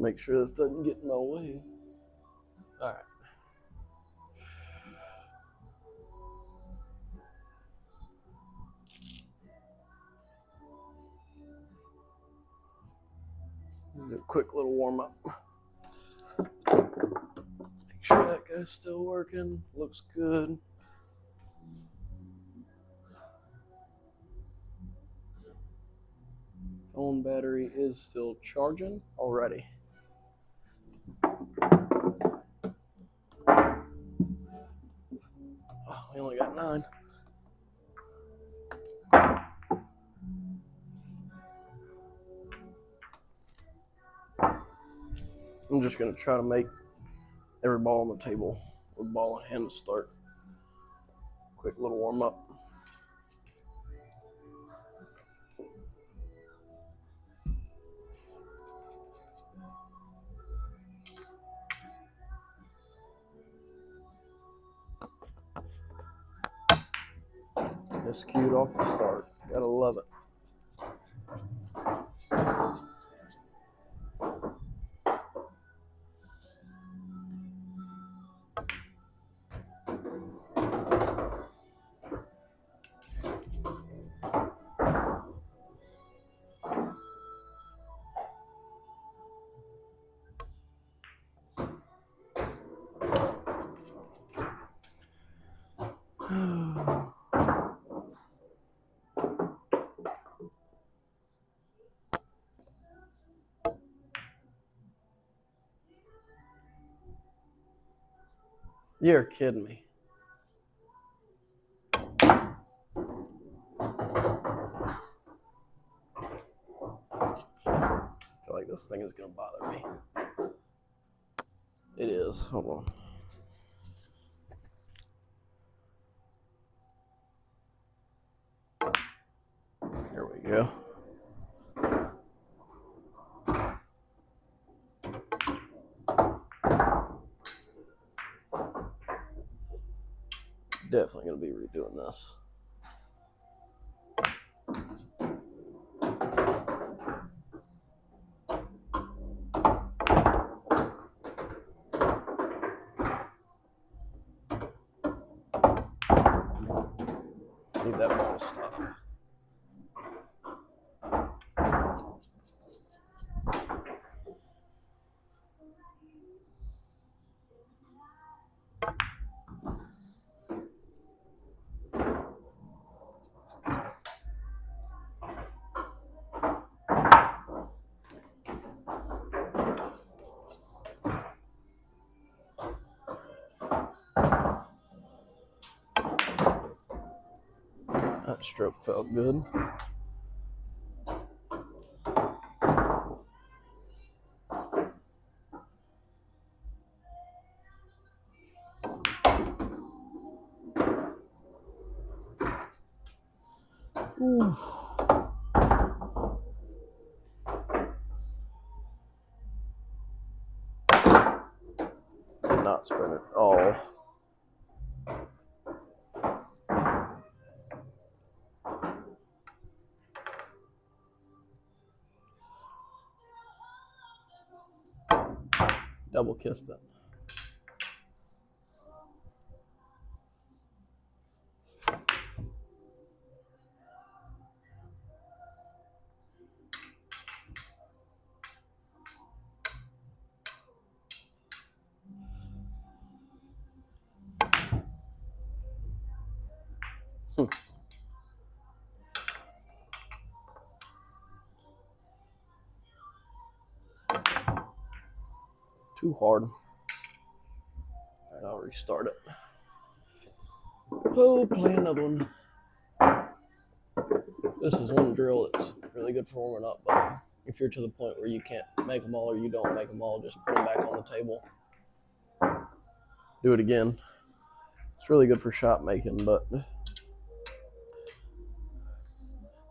Make sure this doesn't get in my way. All right. Do a quick little warm up. Make sure that guy's still working. Looks good. Phone battery is still charging already. Oh, we only got 9. I'm just going to try to make every ball on the table with ball in hand to start. Quick little warm up. Miscued off the start. Gotta love it. You're kidding me. I feel like this thing is going to bother me. It is. Hold on. Here we go. Definitely going to be redoing this. Need that ball to stop. That stroke felt good. Ooh. Did not spin it. Oh. Double kissed it. Too hard. All right, I'll restart it. Oh, play another one. This is one drill that's really good for warming up, but if you're to the point where you can't make them all or you don't make them all, just put them back on the table. Do it again. It's really good for shot making, but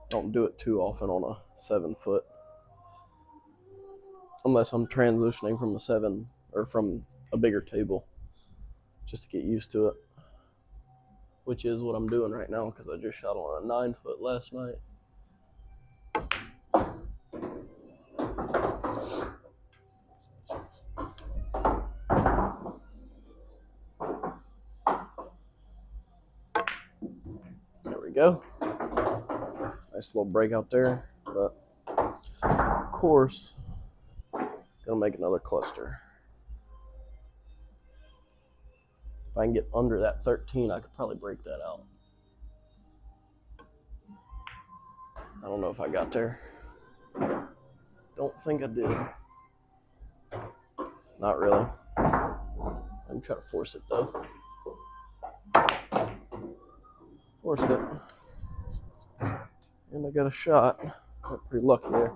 don't do it too often on a 7-foot. Unless I'm transitioning from a 7 or from a bigger table, just to get used to it. Which is what I'm doing right now because I just shot on a 9-foot last night. go. Nice little break out there, but of course, gonna make another cluster. If I can get under that 13, I could probably break that out. I don't know if I got there. Don't think I did. Not really. Let me try to force it though. Forced it. And I got a shot. Got pretty lucky there.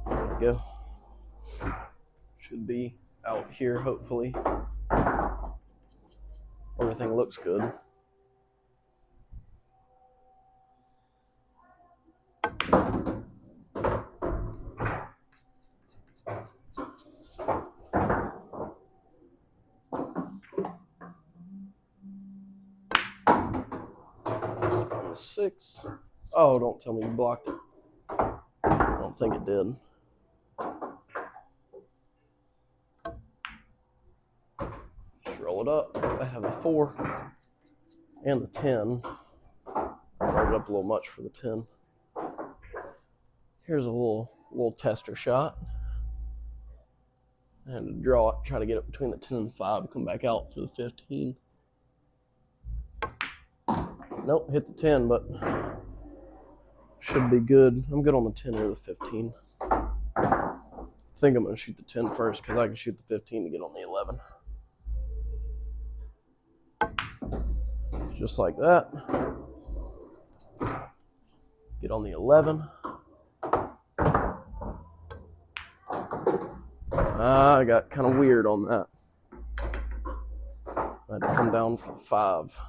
There we go. Should be out here, hopefully. Everything looks good. On the 6. Oh, don't tell me you blocked it. I don't think it did. Just roll it up. I have a 4 and the 10. I rolled it up a little much for the 10. Here's a little tester shot. And draw it, try to get it between the 10 and 5, come back out for the 15. Nope, hit the 10, but should be good. I'm good on the 10 or the 15. I think I'm going to shoot the 10 first because I can shoot the 15 to get on the 11. Just like that. Get on the 11. I got kind of weird on that. I had to come down for 5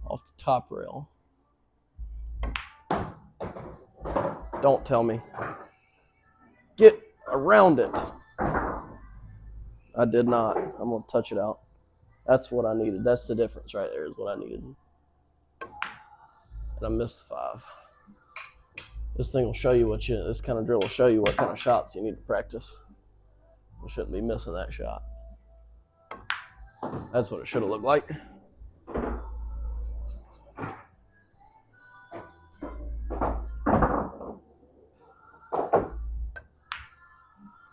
off the top rail. Don't tell me. Get around it. I did not. I'm going to touch it out. That's what I needed. That's the difference right there is what I needed. And I missed the 5. This thing will show you this kind of drill will show you what kind of shots you need to practice. You shouldn't be missing that shot. That's what it should have looked like.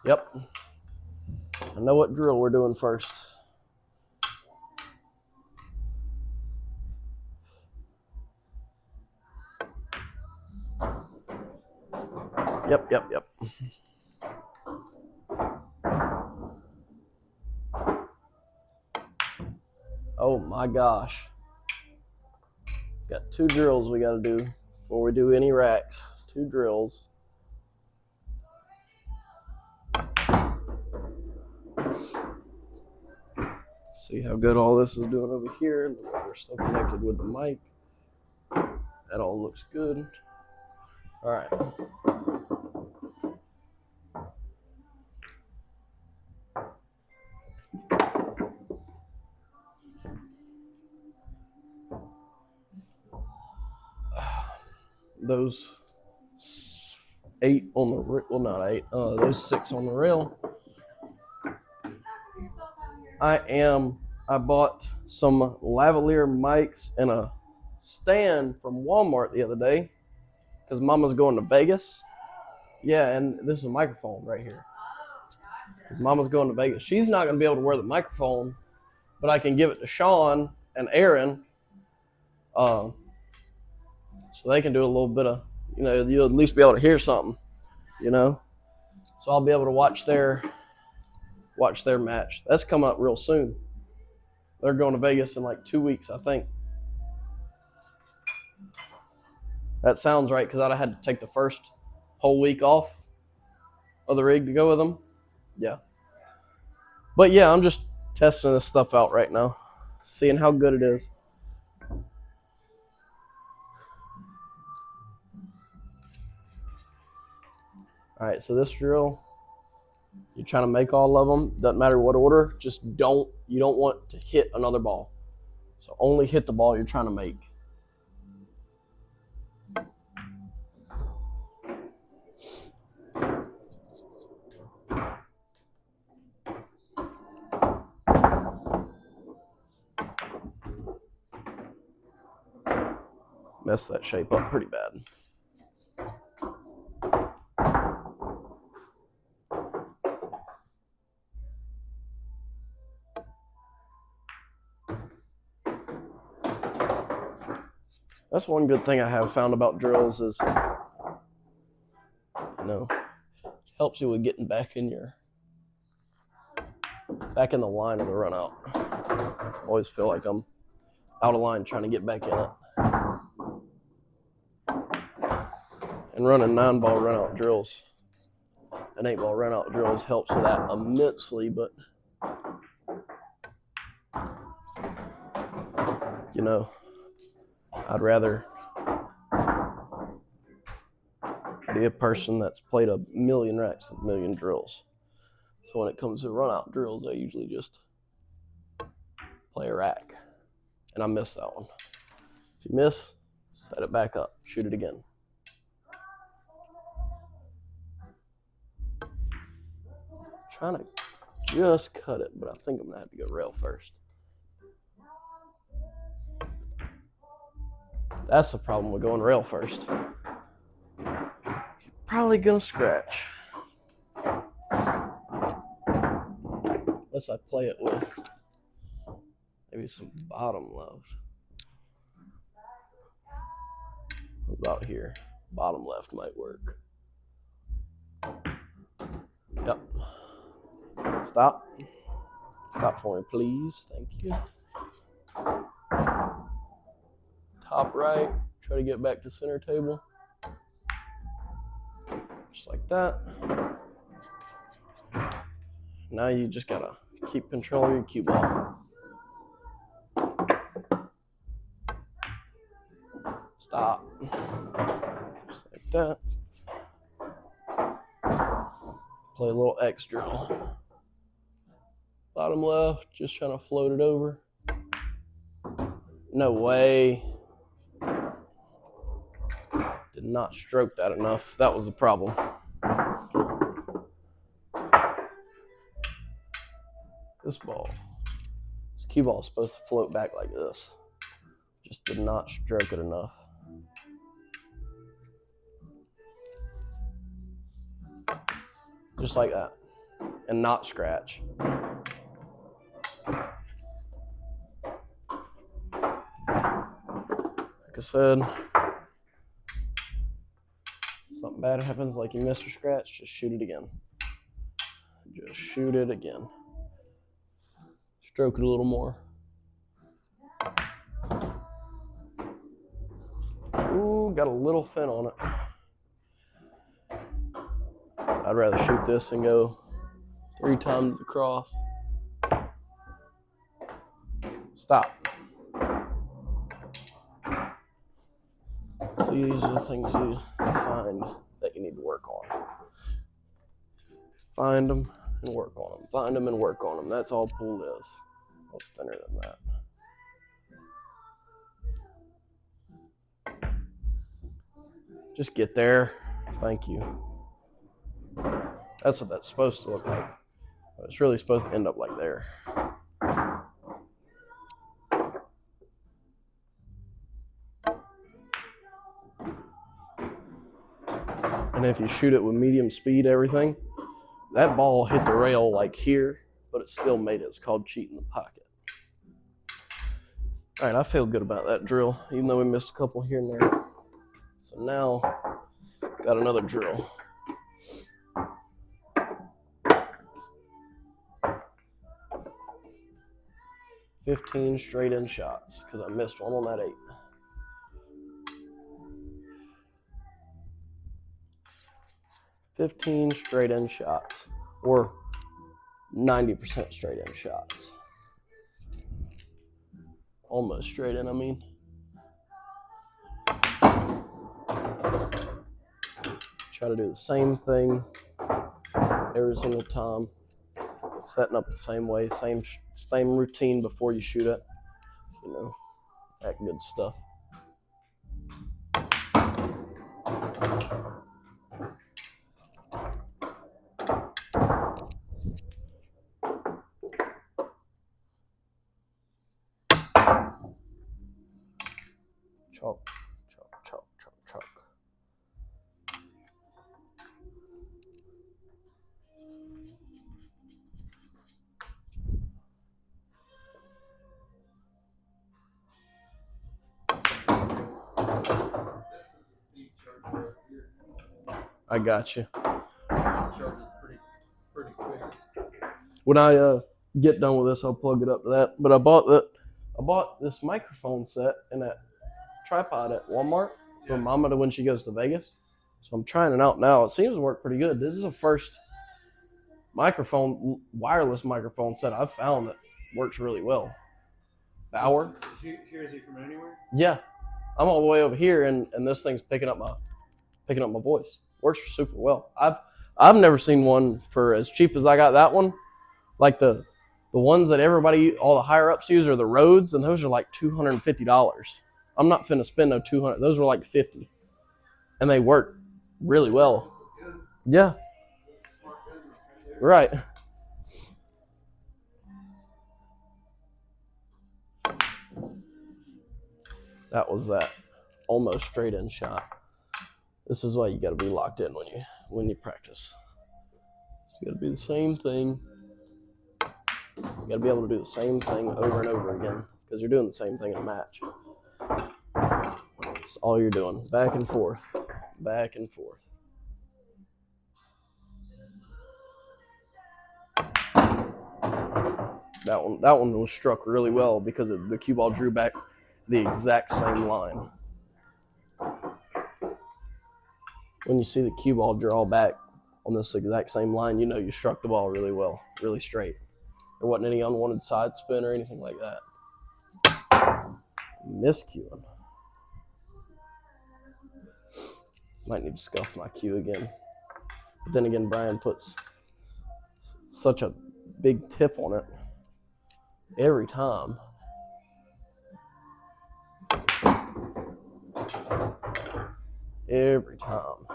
Yep. I know what drill we're doing first. Yep. Oh my gosh. Got 2 drills we got to do before we do any racks. 2 drills. See how good all this is doing over here. We're still connected with the mic. That all looks good. All right. Those 8 on the rail, well, not 8, those 6 on the rail. I bought some lavalier mics and a stand from Walmart the other day because Mama's going to Vegas. Yeah, and this is a microphone right here. Mama's going to Vegas. She's not going to be able to wear the microphone, but I can give it to Sean and Aaron. So they can do a little bit of, you'll at least be able to hear something, So I'll be able to watch their match. That's coming up real soon. They're going to Vegas in like 2 weeks, I think. That sounds right because I had to take the first whole week off of the rig to go with them. Yeah. But yeah, I'm just testing this stuff out right now, seeing how good it is. All right, so this drill, you're trying to make all of them. Doesn't matter what order. Just you don't want to hit another ball. So only hit the ball you're trying to make. messed that shape up pretty bad. That's one good thing I have found about drills is, helps you with getting back in the line of the run out. I always feel like I'm out of line trying to get back in it. And running 9-ball run out drills and 8-ball run out drills helps with that immensely, but I'd rather be a person that's played a million racks than a million drills. So when it comes to run out drills, I usually just play a rack. And I missed that one. If you miss, set it back up, shoot it again. Trying to just cut it, but I think I'm gonna have to go rail first. That's the problem with going rail first. You're probably gonna scratch. Unless I play it with maybe some bottom left. About here. Bottom left might work. Yep. Stop. Stop for me, please. Thank you. Top right. Try to get back to center table. Just like that. Now you just gotta keep control of your cue ball. Stop. Just like that. Play a little X drill. Bottom left, just trying to float it over. No way. Did not stroke that enough. That was the problem. This cue ball is supposed to float back like this. Just did not stroke it enough. Just like that. And not scratch. Like I said, if something bad happens, like you miss or scratch, just shoot it again. Just shoot it again. Stroke it a little more. Ooh, got a little thin on it. I'd rather shoot this and go 3 times across. Stop. See, these are the things you find that you need to work on. Find them and work on them. Find them and work on them. That's all pool is. I was thinner than that. Just get there. Thank you. That's what that's supposed to look like. But it's really supposed to end up like there. And if you shoot it with medium speed, everything, that ball hit the rail like here, but it still made it. It's called cheating the pocket. All right, I feel good about that drill, even though we missed a couple here and there. So now, got another drill. "15 straight in shots," because I missed one on that 8. "15 straight in shots," or 90% straight in shots. Almost straight in, I mean. Try to do the same thing every single time. Setting up the same way, same routine before you shoot it. That good stuff. Chalk I got you. Charges pretty quick. When I get done with this, I'll plug it up to that. But I bought this microphone set and that tripod at Walmart for Mama to when she goes to Vegas. So I'm trying it out now. It seems to work pretty good. This is the first wireless microphone set I've found that works really well. Bauer. Hears you from anywhere? Yeah, I'm all the way over here, and this thing's picking up my voice. Works super well. I've never seen one for as cheap as I got that one. Like the ones that all the higher ups use are the Rhodes, and those are like $250. I'm not finna spend no $200. Those were like $50, and they work really well. Yeah. Right. That was that almost straight in shot. This is why you got to be locked in when you practice. It's got to be the same thing. You got to be able to do the same thing over and over again because you're doing the same thing in a match. That's all you're doing, back and forth, back and forth. That one was struck really well because the cue ball drew back the exact same line. When you see the cue ball draw back on this exact same line, you know you struck the ball really well, really straight. There wasn't any unwanted side spin or anything like that. Miscuing. Might need to scuff my cue again. But then again, Brian puts such a big tip on it every time. Every time.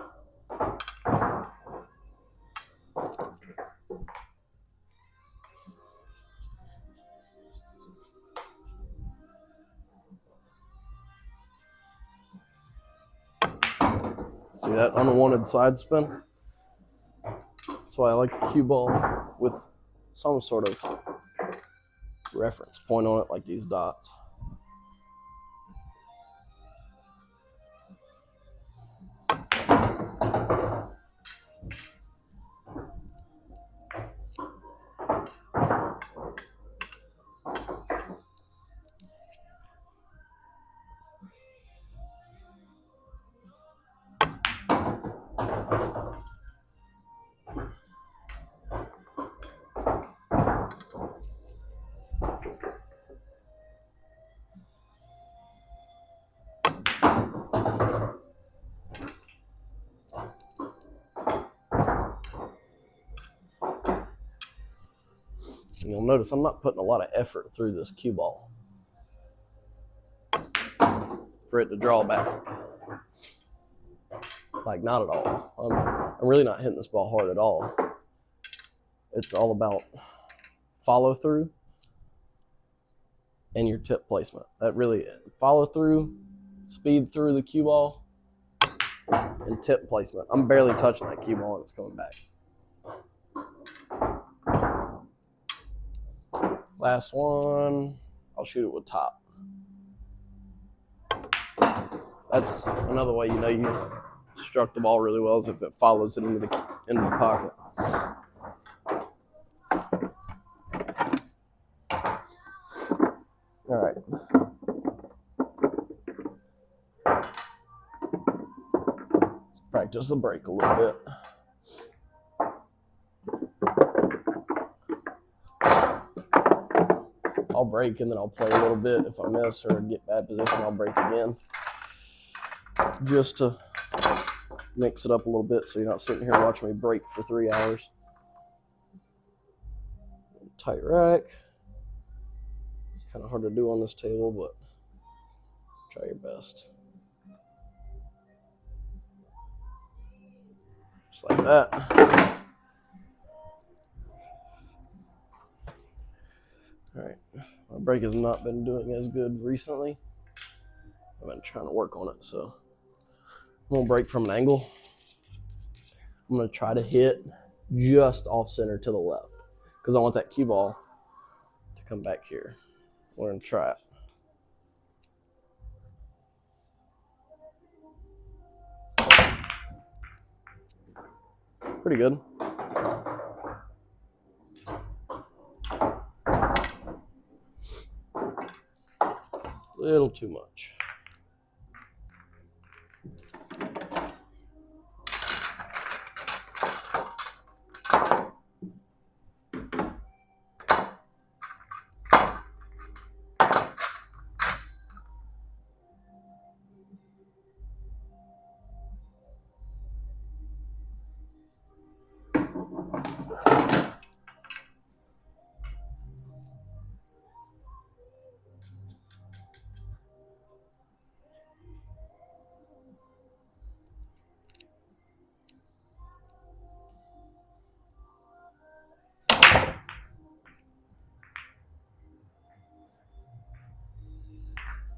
See that unwanted side spin? That's why I like a cue ball with some sort of reference point on it, like these dots. And you'll notice I'm not putting a lot of effort through this cue ball for it to draw back. Like, not at all. I'm really not hitting this ball hard at all. It's all about follow through and your tip placement. That really follow through, speed through the cue ball, and tip placement. I'm barely touching that cue ball and it's coming back. Last one, I'll shoot it with top. That's another way you know you struck the ball really well is if it follows it into the pocket. All right. Let's practice the break a little bit. I'll break and then I'll play a little bit. If I miss or get bad position, I'll break again. Just to mix it up a little bit so you're not sitting here watching me break for 3 hours. Tight rack. It's kind of hard to do on this table, but try your best. Just like that. All right, my break has not been doing as good recently. I've been trying to work on it, so I'm gonna break from an angle. I'm gonna try to hit just off center to the left because I want that cue ball to come back here. We're gonna try it. Pretty good. Little too much.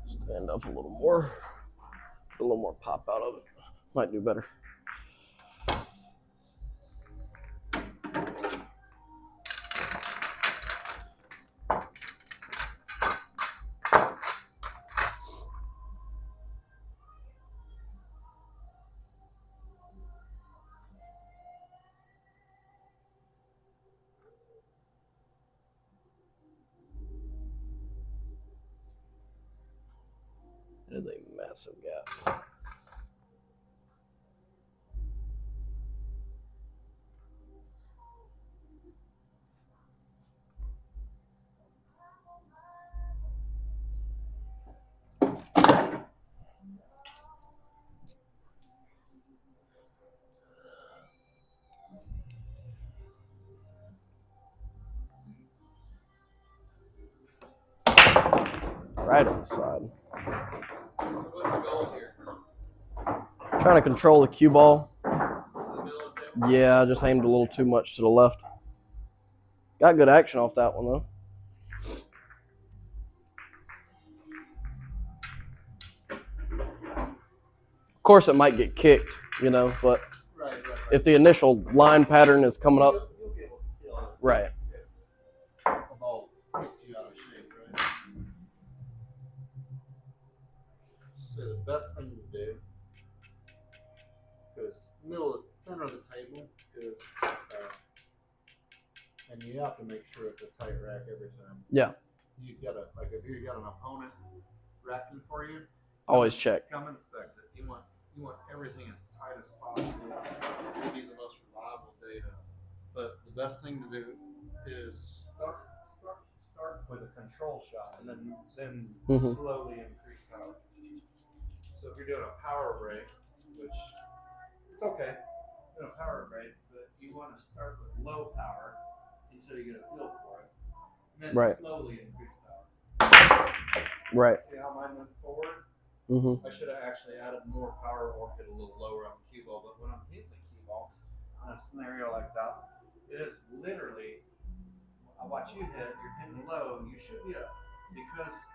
Stand up a little more. Get a little more pop out of it. Might do better. It is a massive gap. Right on the side. What's the goal here? Trying to control the cue ball. To the middle of the table? Yeah, I just aimed a little too much to the left. Got good action off that one though. Of course, it might get kicked, you know, but Right. if the initial line pattern is coming up, You'll be able to feel it. right. The ball kicked you out of shape, right? So the best thing to do, because center of the table is, and you have to make sure it's a tight rack every time. Yeah. You gotta, like, if you got an opponent racking for you, Always check. come inspect it. You want everything as tight as possible. You need the most reliable data. But the best thing to do is start with a control shot and then Mhm. slowly increase power. So if you're doing a power break, which it's okay, doing a power break, but you want to start with low power until you get a feel for it, and then Right. slowly increase power. Right. See how mine went forward? Mm-hmm. I should have actually added more power or hit a little lower on the cue ball, but when I'm hitting the cue ball in a scenario like that, it is literally, I watch you hit, you're hitting low, you should be up, because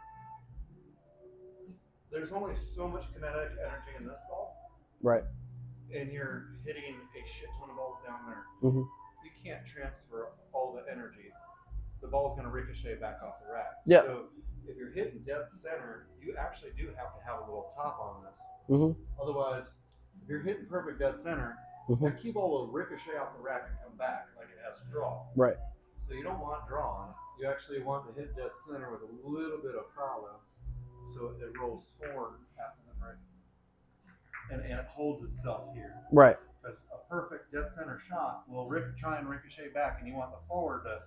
there's only so much kinetic energy in this ball, Right. and you're hitting a shit ton of balls down there. Mm-hmm. You can't transfer all the energy. The ball's going to ricochet back off the rack. Yeah. So if you're hitting dead center, you actually do have to have a little top on this. Mm-hmm. Otherwise, if you're hitting perfect dead center, Mm-hmm. that cue ball will ricochet off the rack and come back like it has draw. Right. So you don't want draw on it. You actually want to hit dead center with a little bit of follow, so it rolls forward after the break, and it holds itself here. Right. Because a perfect dead center shot will try and ricochet back, and you want the forward to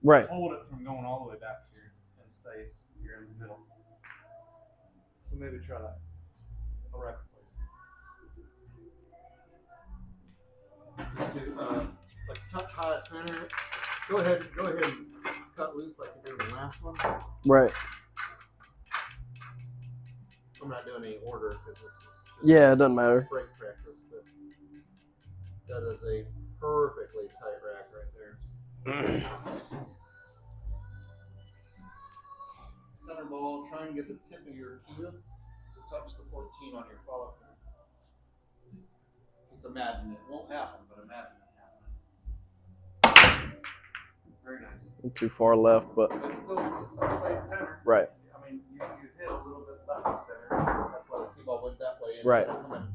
Right. hold it from going all the way back here and stay here in the middle. So maybe try that. I'll wrap it for you. Just do like touch high at center. Go ahead and cut loose like you did in the last one. Right. I'm not doing any order because this is just Yeah, it doesn't matter. break practice, but that is a perfectly tight rack right there. Center ball, try and get the tip of your heel to touch the 14 on your follow through. Just imagine it. It won't happen, but imagine it happening. Very nice. I'm too far left, but It's still played center. right. I mean, you hit a little bit left of center. That's why the cue ball went that way. Instead Right. of coming,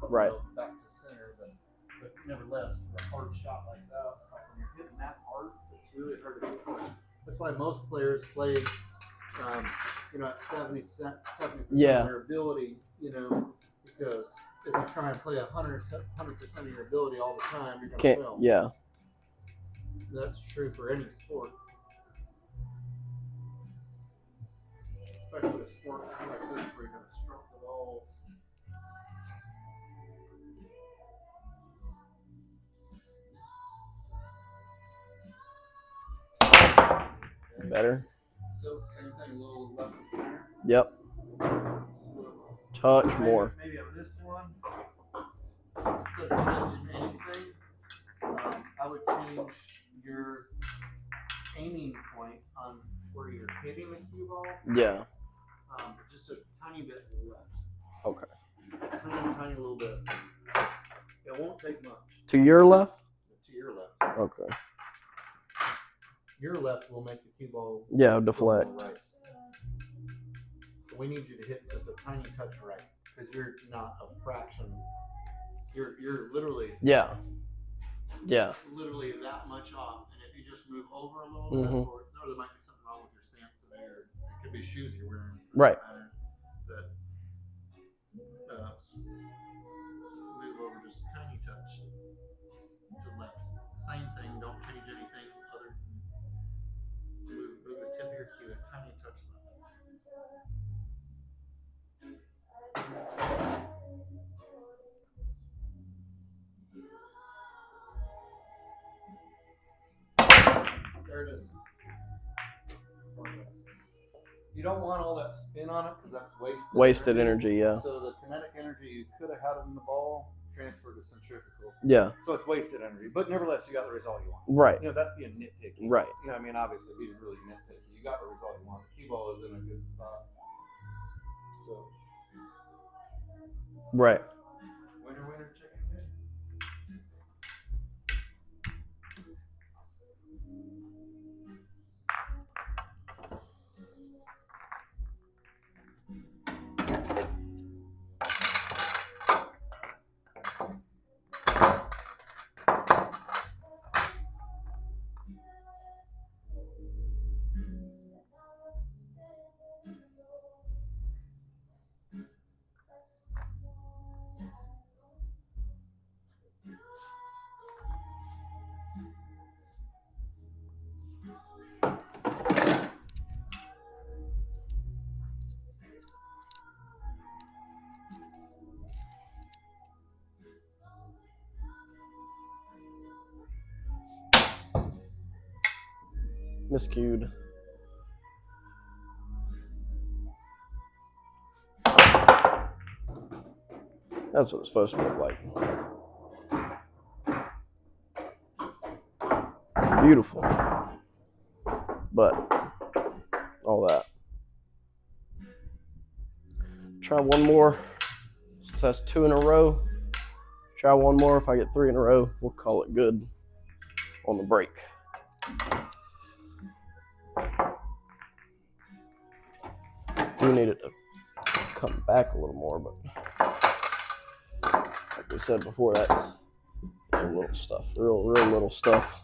Right. back to center. But nevertheless, for a hard shot like that, like when you're hitting that hard, it's really hard to hit hard. That's why most players play, at 70% Yeah. of their ability, because if you try and play 100% of your ability all the time, you're going to fail. Yeah. That's true for any sport. Especially a sport like this where you're going to stroke the ball. Better. So same thing, a little left to center. Yep. Touch more. Maybe on this one, instead of changing anything, I would change your aiming point on where you're hitting the cue ball. Yeah. Just a tiny bit left. Okay. Tiny little bit. It won't take much. To your left? To your left. Okay. Your left will make the cue ball deflect. Right. We need you to hit just a tiny touch right, because you're not a fraction. You're literally literally that much off. And if you just move over a little bit, or there might be something wrong with your stance today, or it could be shoes you're wearing. Right. That move over just a tiny touch to left. Same thing. Don't change anything other than move the tip of your cue a tiny touch left. There it is. You don't want all that spin on it because that's wasted energy. Yeah. So the kinetic energy you could have had in the ball transferred to centrifugal. Yeah. So it's wasted energy, but nevertheless, you got the result you want. Right. That's being nitpicky. Right. Obviously being really nitpicky. You got the result you want. The cue ball is in a good spot. So. Right. Winner, chicken dinner. Miscued. That's what it's supposed to look like. Beautiful. But all that. Try one more. Since that's 2 in a row. Try one more. If I get 3 in a row, we'll call it good on the break. Do need it to come back a little more, but like we said before, that's little stuff, real little stuff.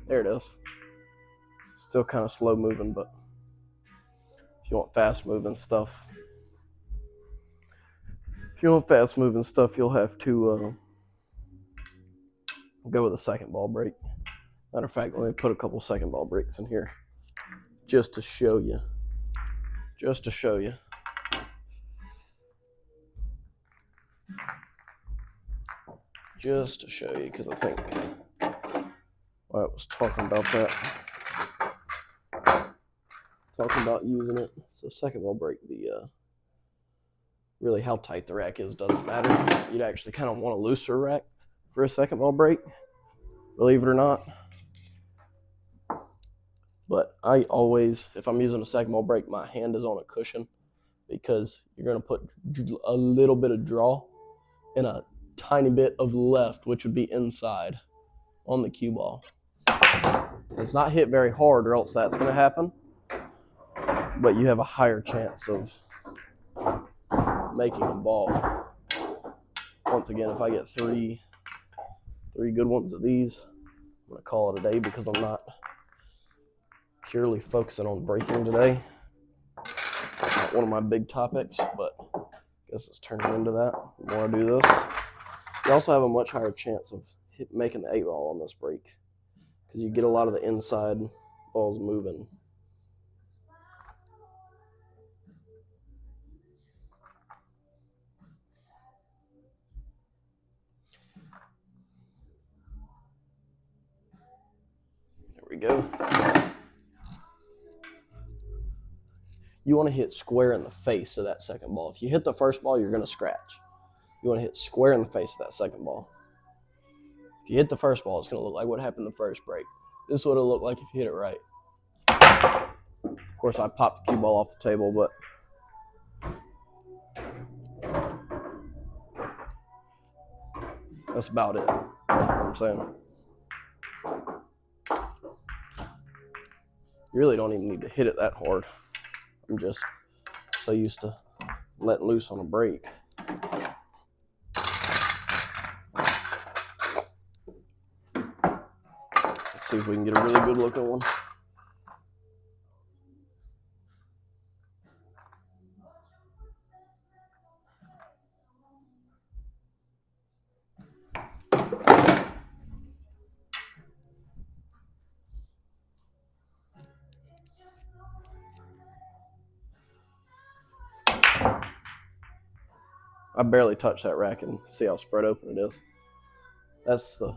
There it is. Still kind of slow moving, but if you want fast moving stuff, you'll have to go with a second ball break. Matter of fact, let me put a couple second ball breaks in here just to show you. Because I think I was talking about that. Talking about using it. So second ball break, really how tight the rack is doesn't matter. You'd actually kind of want a looser rack for a second ball break, believe it or not. But I always, if I'm using a second ball break, my hand is on a cushion because you're going to put a little bit of draw and a tiny bit of left, which would be inside on the cue ball. It's not hit very hard or else that's going to happen, but you have a higher chance of making a ball. Once again, if I get three good ones of these, I'm going to call it a day because I'm not purely focusing on breaking today. It's not one of my big topics, but I guess it's turning into that the more I do this. You also have a much higher chance of making the 8-ball on this break because you get a lot of the inside balls moving. There we go. You want to hit square in the face of that second ball. If you hit the first ball, you're going to scratch. You want to hit square in the face of that second ball. If you hit the first ball, it's going to look like what happened in the first break. This is what it'll look like if you hit it right. Of course, I popped the cue ball off the table, but that's about it. You know what I'm saying? You really don't even need to hit it that hard. I'm just so used to letting loose on a break. Let's see if we can get a really good looking one. I barely touch that rack and see how spread open it is. That's the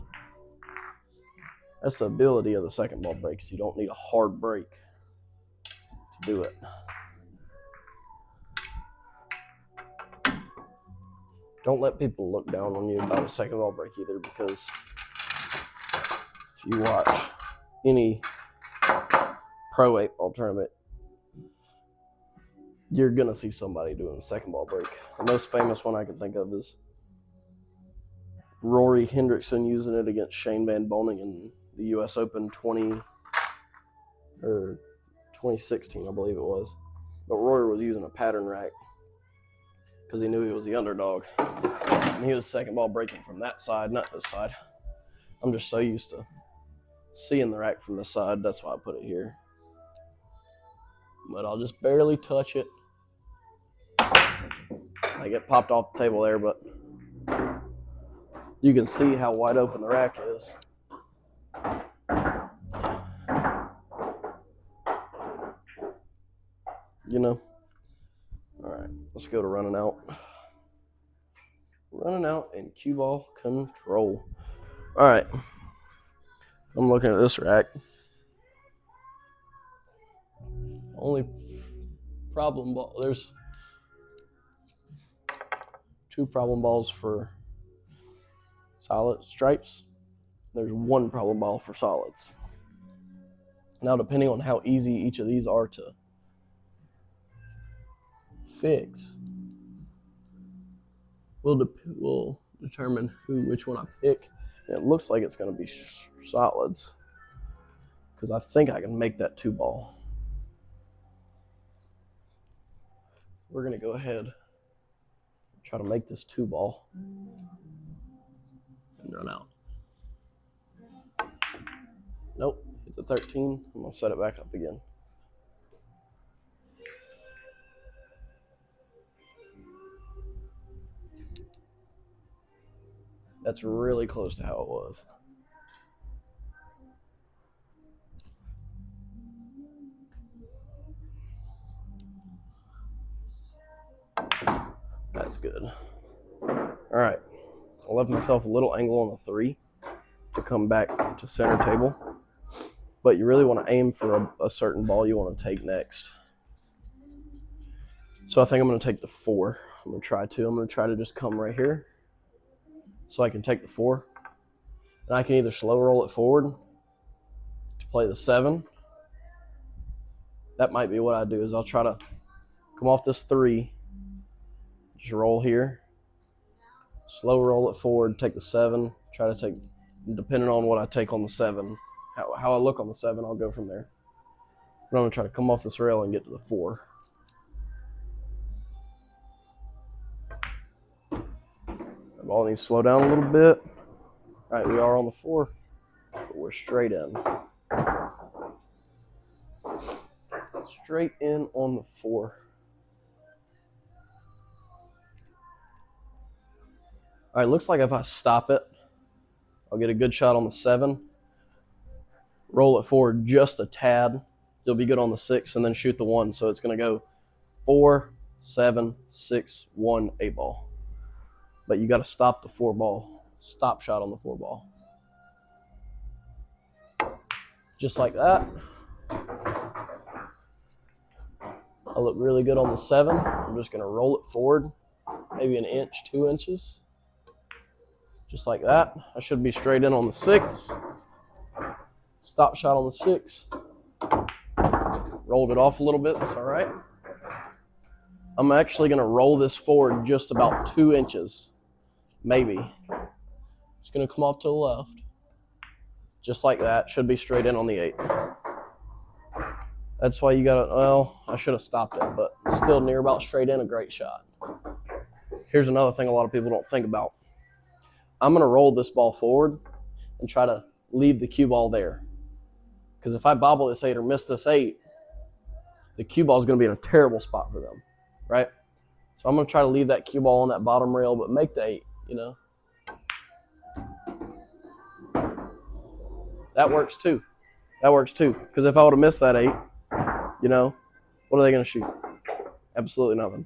ability of the second ball breaks. You don't need a hard break to do it. Don't let people look down on you about a second ball break either, because if you watch any pro 8-ball tournament, you're going to see somebody doing a second ball break. The most famous one I can think of is Rory Hendrickson using it against Shane Van Boening in the U.S. Open 2016, I believe it was. But Rory was using a pattern rack because he knew he was the underdog. And he was second ball breaking from that side, not this side. I'm just so used to seeing the rack from this side, that's why I put it here. But I'll just barely touch it. I get popped off the table there, but you can see how wide open the rack is. You know? All right, let's go to running out. Running out and cue ball control. All right. I'm looking at this rack. Only problem ball, there's 2 problem balls for solid stripes. There's 1 problem ball for solids. Now, depending on how easy each of these are to fix, will determine which one I pick. And it looks like it's going to be solids because I think I can make that 2-ball. We're going to go ahead and try to make this 2-ball and run out. Nope, hit the 13. I'm going to set it back up again. That's really close to how it was. That's good. All right. I left myself a little angle on the 3 to come back to center table. But you really want to aim for a certain ball you want to take next. So I think I'm going to take the 4. I'm going to try to just come right here so I can take the 4. And I can either slow roll it forward to play the 7, that might be what I do is I'll try to come off this 3, just roll here, slow roll it forward, take the 7, try to take, depending on what I take on the 7, how I look on the 7, I'll go from there. But I'm going to try to come off this rail and get to the 4. The ball needs to slow down a little bit. All right, we are on the 4, but we're straight in. Straight in on the 4. All right, looks like if I stop it, I'll get a good shot on the 7, roll it forward just a tad. You'll be good on the 6, and then shoot the 1. So it's going to go 4, 7, 6, 1, 8 ball. But you got to stop the 4 ball. Stop shot on the 4 ball. Just like that. I look really good on the 7. I'm just going to roll it forward, maybe an inch, 2 inches. Just like that. I should be straight in on the 6. Stop shot on the 6. Rolled it off a little bit. That's all right. I'm actually going to roll this forward just about 2 inches, maybe. It's going to come off to the left. Just like that. Should be straight in on the 8. That's why you got to, well, I should have stopped it, but still near about straight in, a great shot. Here's another thing a lot of people don't think about. I'm going to roll this ball forward and try to leave the cue ball there. Because if I bobble this 8 or miss this 8, the cue ball is going to be in a terrible spot for them, right? So I'm going to try to leave that cue ball on that bottom rail, but make the 8, you know. That works too. That works too. Because if I would have missed that 8, you know, what are they going to shoot? Absolutely nothing.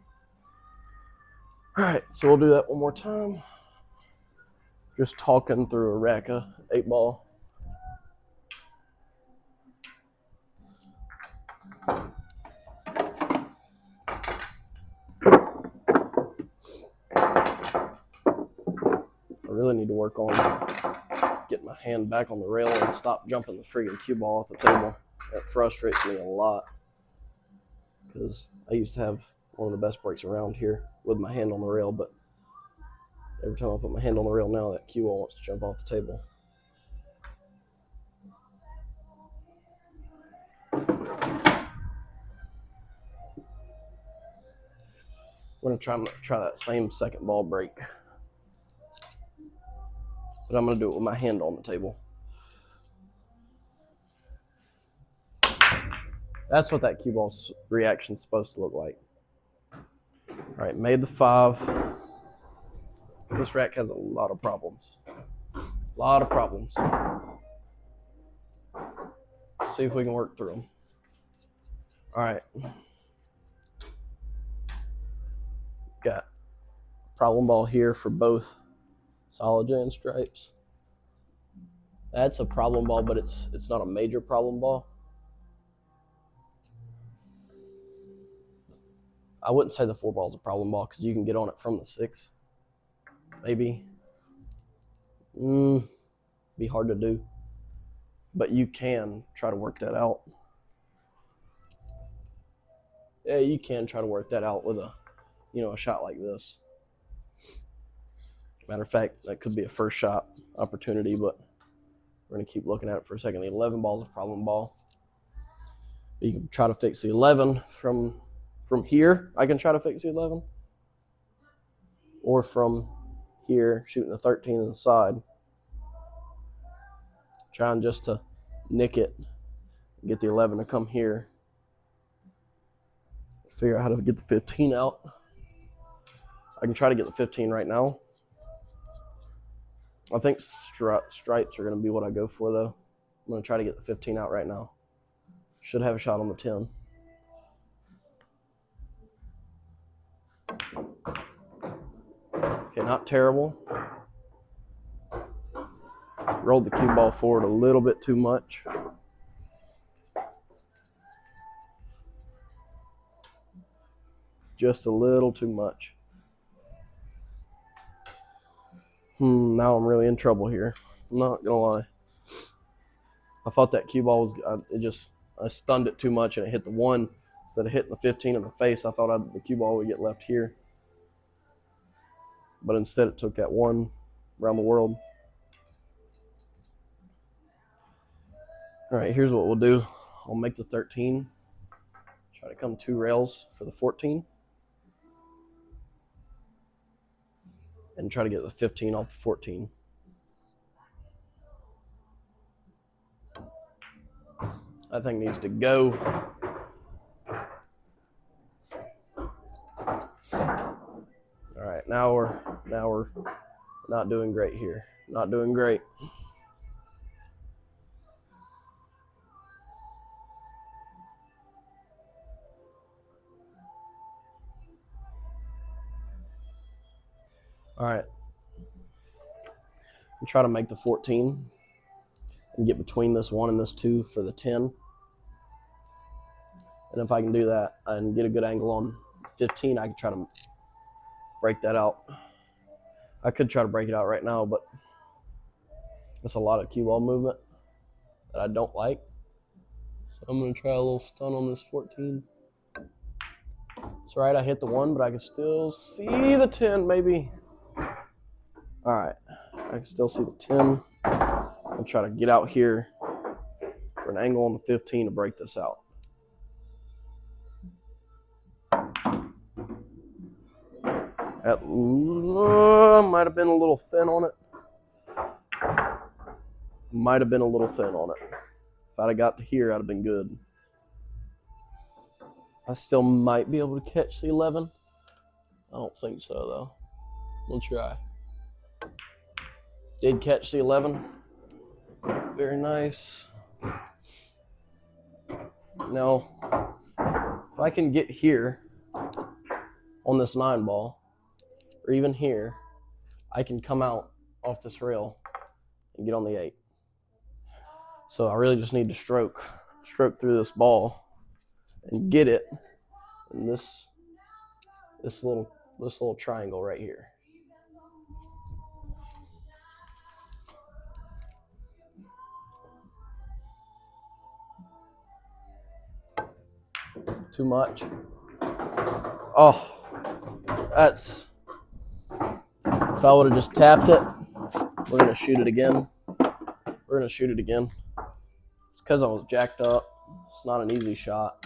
All right, so we'll do that one more time. Just talking through a rack of 8 ball. I really need to work on getting my hand back on the rail and stop jumping the friggin' cue ball off the table. That frustrates me a lot because I used to have one of the best breaks around here with my hand on the rail, but every time I put my hand on the rail now, that cue ball wants to jump off the table. I'm going to try that same second ball break. But I'm going to do it with my hand on the table. That's what that cue ball's reaction is supposed to look like. All right, made the 5. This rack has a lot of problems. A lot of problems. Let's see if we can work through them. All right. Got problem ball here for both solid J and stripes. That's a problem ball, but it's not a major problem ball. I wouldn't say the 4 ball is a problem ball because you can get on it from the 6. Maybe. Be hard to do. But you can try to work that out. Yeah, you can try to work that out with a shot like this. Matter of fact, that could be a first shot opportunity, but we're going to keep looking at it for a second. The 11 ball is a problem ball. You can try to fix the 11 from here. I can try to fix the 11. Or from here, shooting a 13 on the side. Trying just to nick it, get the 11 to come here. Figure out how to get the 15 out. I can try to get the 15 right now. I think stripes are going to be what I go for, though. I'm going to try to get the 15 out right now. Should have a shot on the 10. Okay, not terrible. Rolled the cue ball forward a little bit too much. Just a little too much. Now I'm really in trouble here. I'm not gonna lie. I thought that cue ball was, I stunned it too much and it hit the 1 instead of hitting the 15 in the face. I thought the cue ball would get left here, but instead it took that 1 around the world. All right, here's what we'll do. I'll make the 13, try to come 2 rails for the 14, and try to get the 15 off the 14. That thing needs to go. All right, now we're not doing great here. Not doing great. All right. And try to make the 14 and get between this 1 and this 2 for the 10. And if I can do that and get a good angle on 15, I can try to break that out. I could try to break it out right now, but it's a lot of cue ball movement that I don't like. So I'm going to try a little stun on this 14. That's right, I hit the 1, but I can still see the 10 maybe. All right, I can still see the 10. I'll try to get out here for an angle on the 15 to break this out. That might have been a little thin on it. Might have been a little thin on it. If I'd have got to here, I'd have been good. I still might be able to catch the 11. I don't think so, though. We'll try. Did catch the 11. Very nice. Now, if I can get here on this 9 ball, or even here, I can come out off this rail and get on the 8. So I really just need to stroke through this ball and get it in this little triangle right here. Too much. Oh, that's, if I would have just tapped it, we're going to shoot it again. We're going to shoot it again. It's because I was jacked up. It's not an easy shot.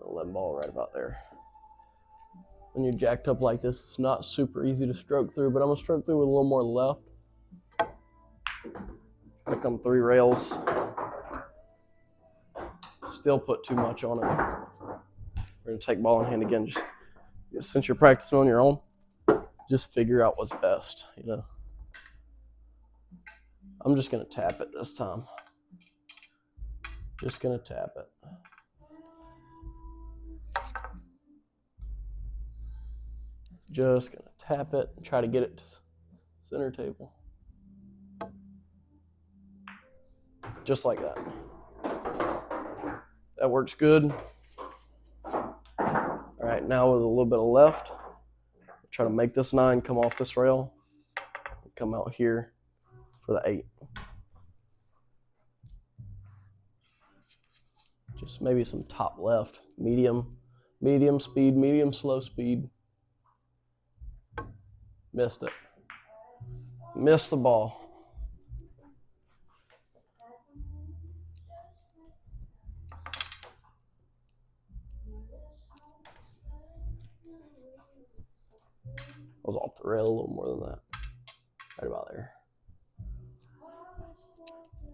11 ball right about there. When you're jacked up like this, it's not super easy to stroke through, but I'm going to stroke through with a little more left. I come 3 rails. Still put too much on it. We're going to take ball in hand again. Just since you're practicing on your own, just figure out what's best, you know. I'm just going to tap it this time. Just going to tap it. Just going to tap it and try to get it to center table. Just like that. That works good. All right, now with a little bit of left, try to make this 9 come off this rail, come out here for the 8. Just maybe some top left, medium speed, medium slow speed. Missed it. Missed the ball. I was off the rail a little more than that. Right about there.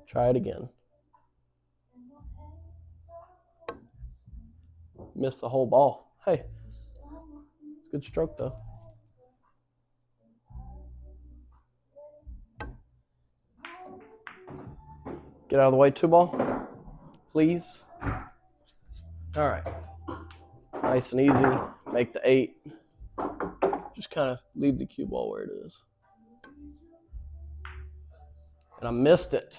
Try it again. Missed the whole ball. Hey, it's a good stroke though. Get out of the way, 2 ball, please. All right. Nice and easy. Make the 8. Just kind of leave the cue ball where it is. And I missed it.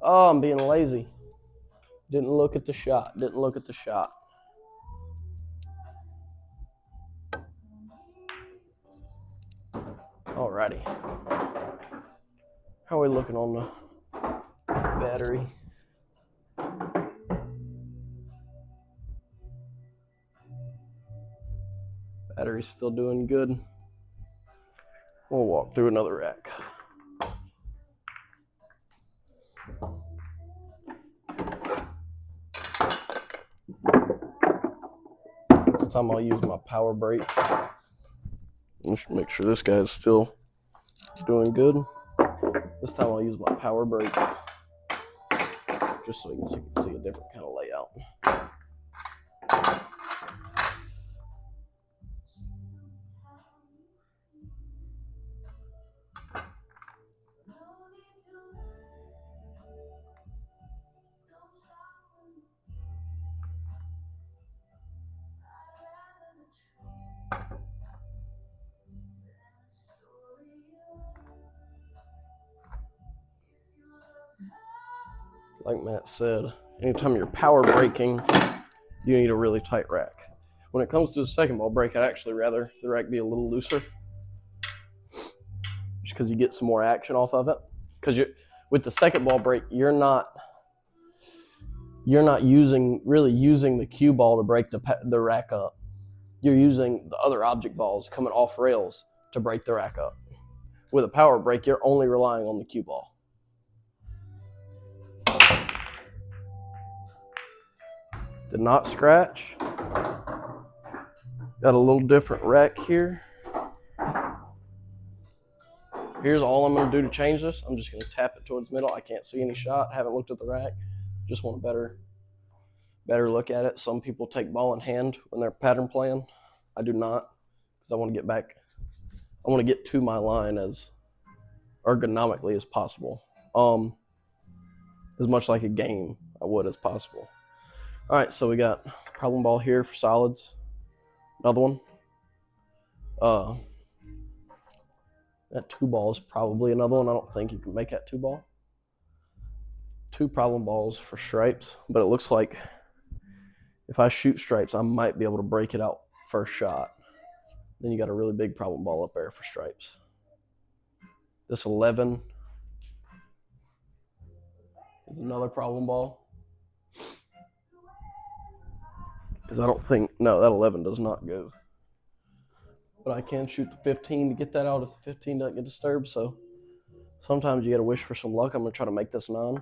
Oh, I'm being lazy. Didn't look at the shot. Didn't look at the shot. Alrighty. How are we looking on the battery? Battery's still doing good. We'll walk through another rack. This time I'll use my power brake. Let's make sure this guy's still doing good. This time I'll use my power brake just so you can see a different kind of layout. Like Matt said, anytime you're power braking, you need a really tight rack. When it comes to the second ball brake, I'd actually rather the rack be a little looser, just because you get some more action off of it. Because with the second ball brake, you're not really using the cue ball to break the rack up. You're using the other object balls coming off rails to break the rack up. With a power brake, you're only relying on the cue ball. Did not scratch. Got a little different rack here. Here's all I'm going to do to change this. I'm just going to tap it towards middle. I can't see any shot. Haven't looked at the rack. Just want a better look at it. Some people take ball in hand when they're pattern playing. I do not, because I want to get back. I want to get to my line as ergonomically as possible. As much like a game I would as possible. All right, so we got problem ball here for solids. Another one. That 2 ball is probably another one. I don't think you can make that 2 ball. 2 problem balls for stripes, but it looks like if I shoot stripes, I might be able to break it out first shot. Then you got a really big problem ball up there for stripes. This 11 is another problem ball. Because I don't think, no, that 11 does not go. But I can shoot the 15 to get that out if the 15 doesn't get disturbed. So sometimes you got to wish for some luck. I'm going to try to make this 9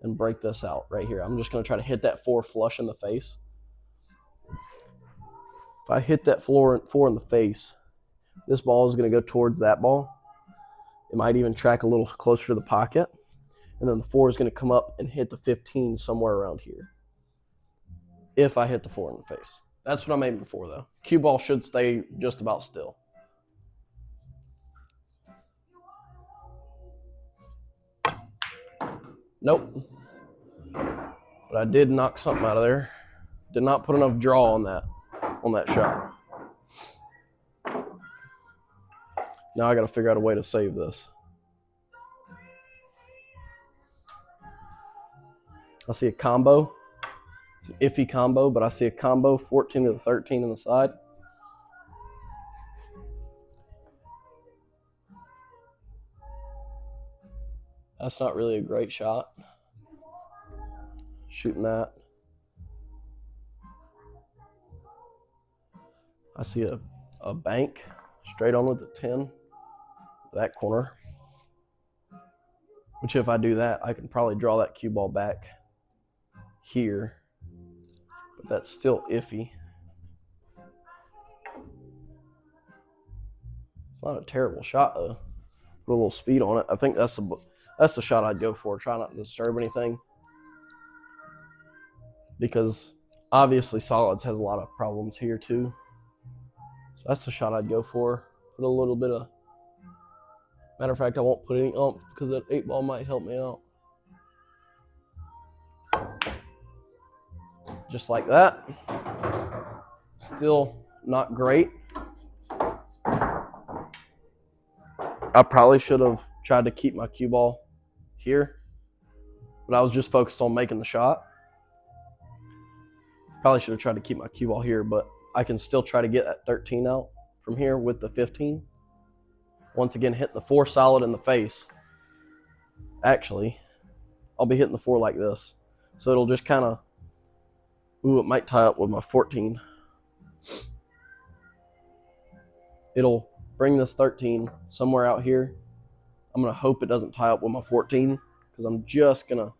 and break this out right here. I'm just going to try to hit that 4 flush in the face. If I hit that 4 in the face, this ball is going to go towards that ball. It might even track a little closer to the pocket. And then the 4 is going to come up and hit the 15 somewhere around here. If I hit the 4 in the face. That's what I'm aiming for, though. Cue ball should stay just about still. Nope. But I did knock something out of there. Did not put enough draw on that shot. Now I got to figure out a way to save this. I see a combo. It's an iffy combo, but I see a combo 14 to the 13 on the side. That's not really a great shot. Shooting that. I see a bank straight on with the 10, that corner. Which if I do that, I can probably draw that cue ball back here. But that's still iffy. It's not a terrible shot though. Put a little speed on it. I think that's the shot I'd go for. Try not to disturb anything. Because obviously solids has a lot of problems here too. So that's the shot I'd go for. Put a little bit of, matter of fact, I won't put any ump because that 8 ball might help me out. Just like that. Still not great. I probably should have tried to keep my cue ball here, but I was just focused on making the shot. Probably should have tried to keep my cue ball here, but I can still try to get that 13 out from here with the 15. Once again, hitting the 4 solid in the face. Actually, I'll be hitting the 4 like this. So it'll just kind of, ooh, it might tie up with my 14. it'll bring this 13 somewhere out here. I'm going to hope it doesn't tie up with my 14 because I'm just going to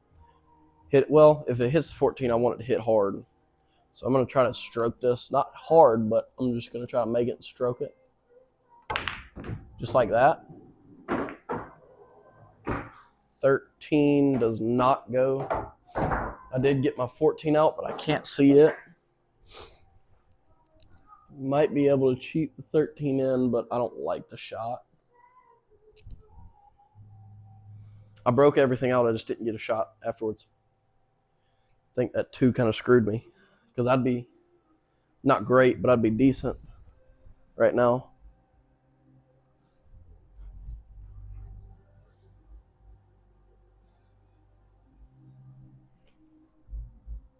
hit, well, if it hits 14, I want it to hit hard. So I'm going to try to stroke this. Not hard, but I'm just going to try to make it and stroke it. Just like that. 13 does not go. I did get my 14 out, but I can't see it. Might be able to cheat the 13 in, but I don't like the shot. I broke everything out. I just didn't get a shot afterwards. I think that 2 kind of screwed me because I'd be not great, but I'd be decent right now.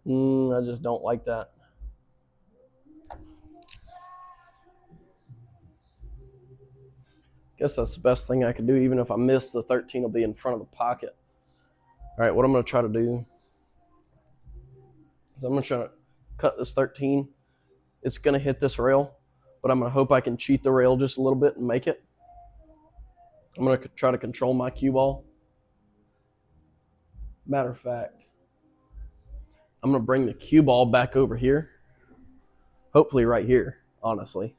I just don't like that. Guess that's the best thing I could do. Even if I miss, the 13 will be in front of the pocket. All right, what I'm going to try to do is I'm going to try to cut this 13. It's going to hit this rail, but I'm going to hope I can cheat the rail just a little bit and make it. I'm going to try to control my cue ball. Matter of fact, I'm going to bring the cue ball back over here. Hopefully right here, honestly.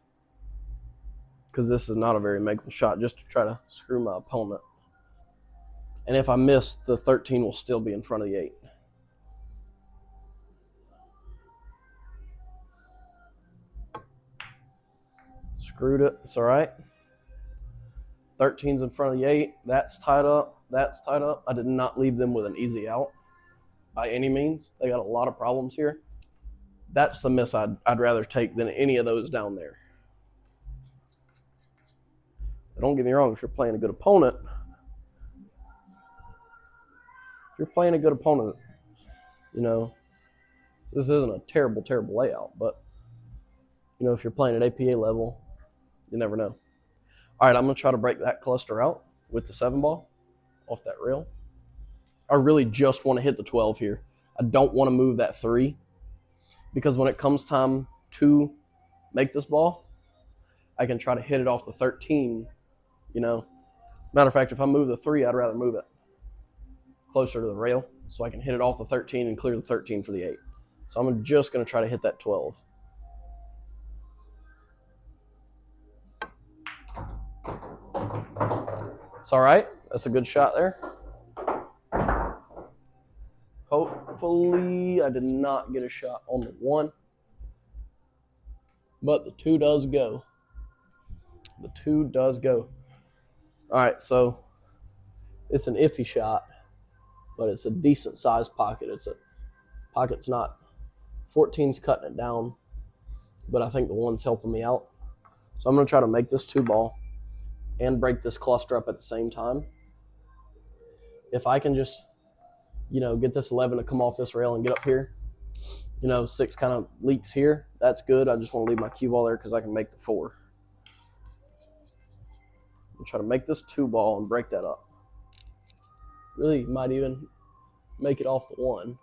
Because this is not a very makeable shot, just to try to screw my opponent. And if I miss, the 13 will still be in front of the 8. Screwed it. It's all right. 13's in front of the 8. That's tied up. That's tied up. I did not leave them with an easy out by any means. They got a lot of problems here. That's the miss I'd rather take than any of those down there. But don't get me wrong, if you're playing a good opponent, you know, this isn't a terrible, terrible layout, but, you know, if you're playing at APA level, you never know. All right, I'm going to try to break that cluster out with the 7 ball off that rail. I really just want to hit the 12 here. I don't want to move that 3 because when it comes time to make this ball, I can try to hit it off the 13, you know. Matter of fact, if I move the 3, I'd rather move it closer to the rail so I can hit it off the 13 and clear the 13 for the 8. So I'm just going to try to hit that 12. It's all right. That's a good shot there. Hopefully I did not get a shot on the 1. But the 2 does go. The 2 does go. All right, so it's an iffy shot, but it's a decent sized pocket. Pocket's not, 14's cutting it down, but I think the 1's helping me out. So I'm going to try to make this 2 ball and break this cluster up at the same time. If I can just, you know, get this 11 to come off this rail and get up here, you know, 6 kind of leaks here, that's good. I just want to leave my cue ball there because I can make the 4. I'm try to make this 2 ball and break that up. Really might even make it off the 1.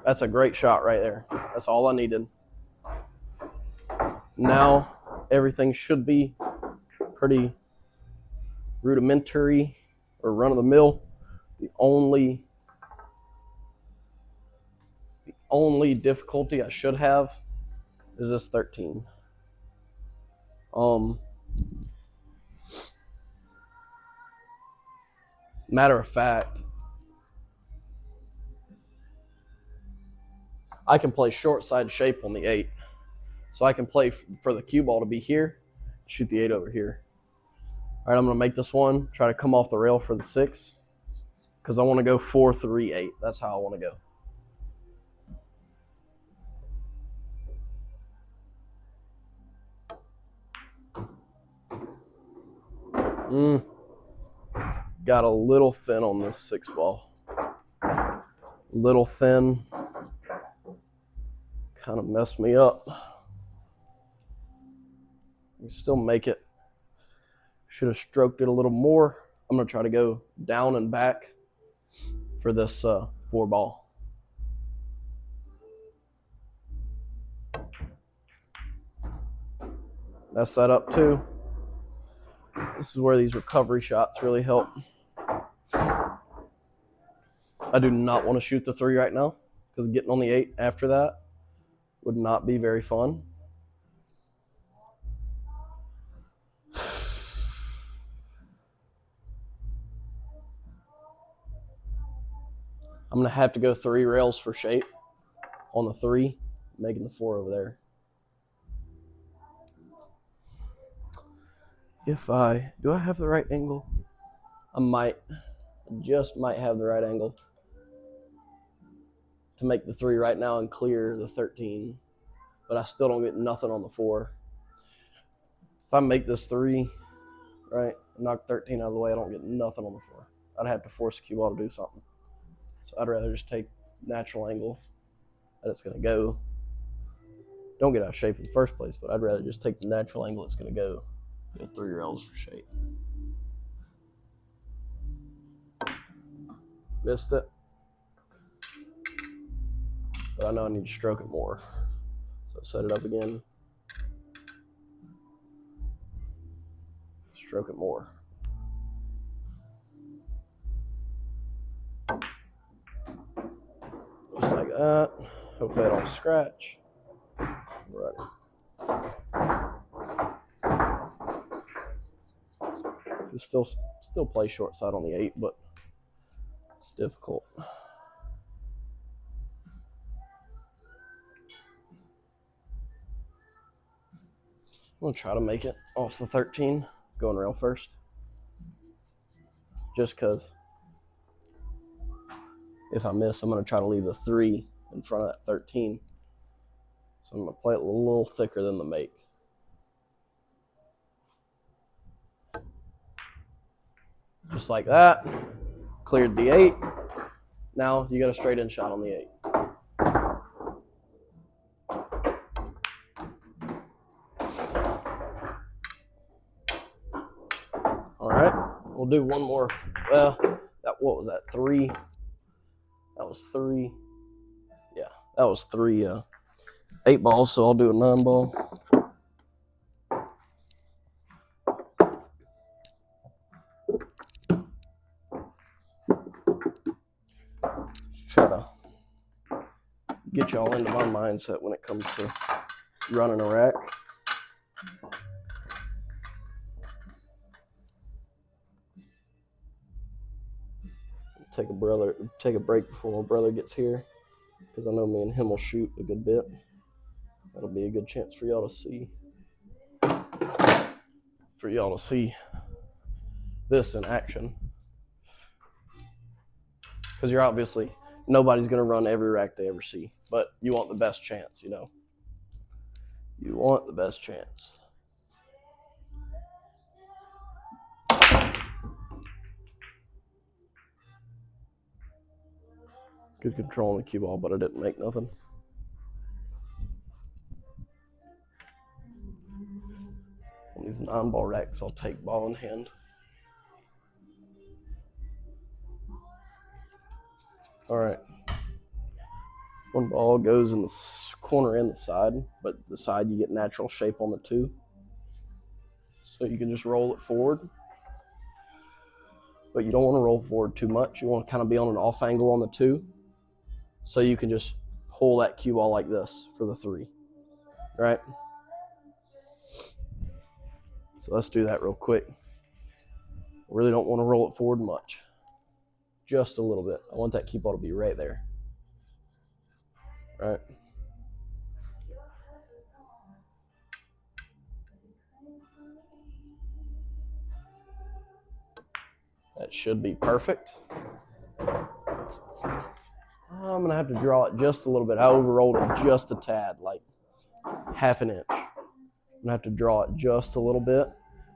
That's a great shot right there. That's all I needed. Now everything should be pretty rudimentary or run-of-the-mill. The only difficulty I should have is this 13. Matter of fact, I can play short side shape on the 8. So I can play for the cue ball to be here, shoot the 8 over here. All right, I'm going to make this one, try to come off the rail for the 6, because I want to go 4-3-8. That's how I want to go. Got a little thin on this 6 ball. Little thin. Kind of messed me up. You can still make it. Should have stroked it a little more. I'm going to try to go down and back for this 4 ball. That's set up too. This is where these recovery shots really help. I do not want to shoot the 3 right now because getting on the 8 after that would not be very fun. I'm going to have to go 3 rails for shape on the 3, making the 4 over there. Do I have the right angle? I just might have the right angle to make the 3 right now and clear the 13, but I still don't get nothing on the 4. If I make this 3, right, knock 13 out of the way, I don't get nothing on the 4. I'd have to force the cue ball to do something. So I'd rather just take natural angle that it's going to go. Don't get out of shape in the first place, but I'd rather just take the natural angle it's going to go. Get 3 rails for shape. Missed it. But I know I need to stroke it more. So set it up again. Stroke it more. Just like that. Hopefully I don't scratch. Right. It's still play short side on the 8, but it's difficult. I'm going to try to make it off the 13, going rail first. Just because if I miss, I'm going to try to leave the 3 in front of that 13. So I'm going to play it a little thicker than the make. Just like that. Cleared the 8. Now you got a straight in shot on the 8. All right, we'll do one more. Well, what was that? 3. That was 3. Yeah, that was 3 8 balls. So I'll do a 9 ball. Try to get y'all into my mindset when it comes to running a rack. Take a break before my brother gets here, because I know me and him will shoot a good bit. That'll be a good chance for y'all to see. This in action. Because you're obviously, nobody's going to run every rack they ever see, but you want the best chance, you know. You want the best chance. Good control on the cue ball, but I didn't make nothing. On these 9 ball racks, I'll take ball in hand. All right. 1 ball goes in the corner and the side, but the side you get natural shape on the 2. So you can just roll it forward. But you don't want to roll forward too much. You want to kind of be on an off angle on the 2. So you can just pull that cue ball like this for the 3. Right? So let's do that real quick. Really don't want to roll it forward much. Just a little bit. I want that cue ball to be right there. Right? That should be perfect. I'm going to have to draw it just a little bit. I overrolled it just a tad, like half an inch. I'm going to have to draw it just a little bit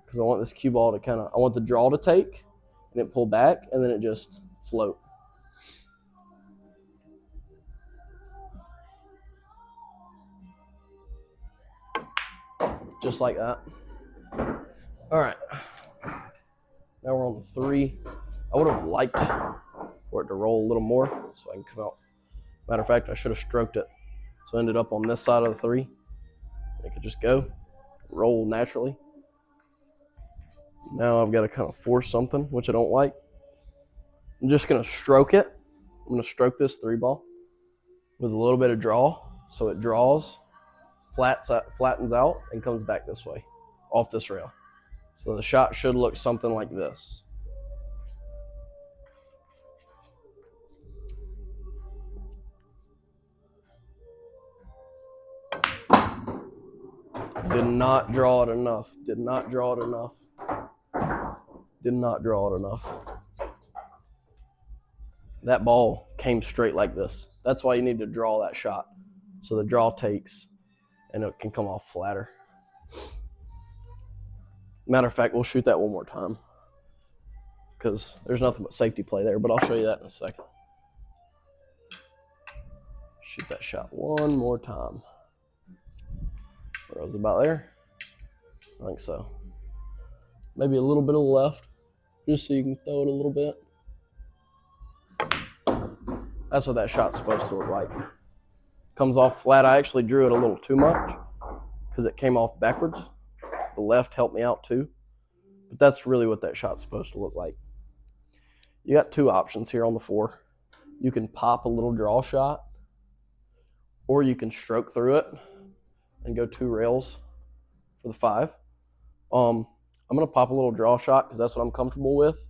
because I want this cue ball to I want the draw to take and it pull back and then it just float. Just like that. All right. Now we're on the 3. I would have liked for it to roll a little more so I can come out. Matter of fact, I should have stroked it. So I ended up on this side of the 3. It could just go, roll naturally. Now I've got to kind of force something, which I don't like. I'm just going to stroke it. I'm going to stroke this 3 ball with a little bit of draw. So it draws, flattens out, and comes back this way, off this rail. So the shot should look something like this. Did not draw it enough. Did not draw it enough. Did not draw it enough. That ball came straight like this. That's why you need to draw that shot. So the draw takes and it can come off flatter. Matter of fact, we'll shoot that one more time because there's nothing but safety play there, but I'll show you that in a second. Shoot that shot one more time. Where I was about there? I think so. Maybe a little bit of the left, just so you can throw it a little bit. That's what that shot's supposed to look like. Comes off flat. I actually drew it a little too much because it came off backwards. The left helped me out too. But that's really what that shot's supposed to look like. You got 2 options here on the 4. You can pop a little draw shot, or you can stroke through it and go 2 rails for the 5. I'm going to pop a little draw shot because that's what I'm comfortable with.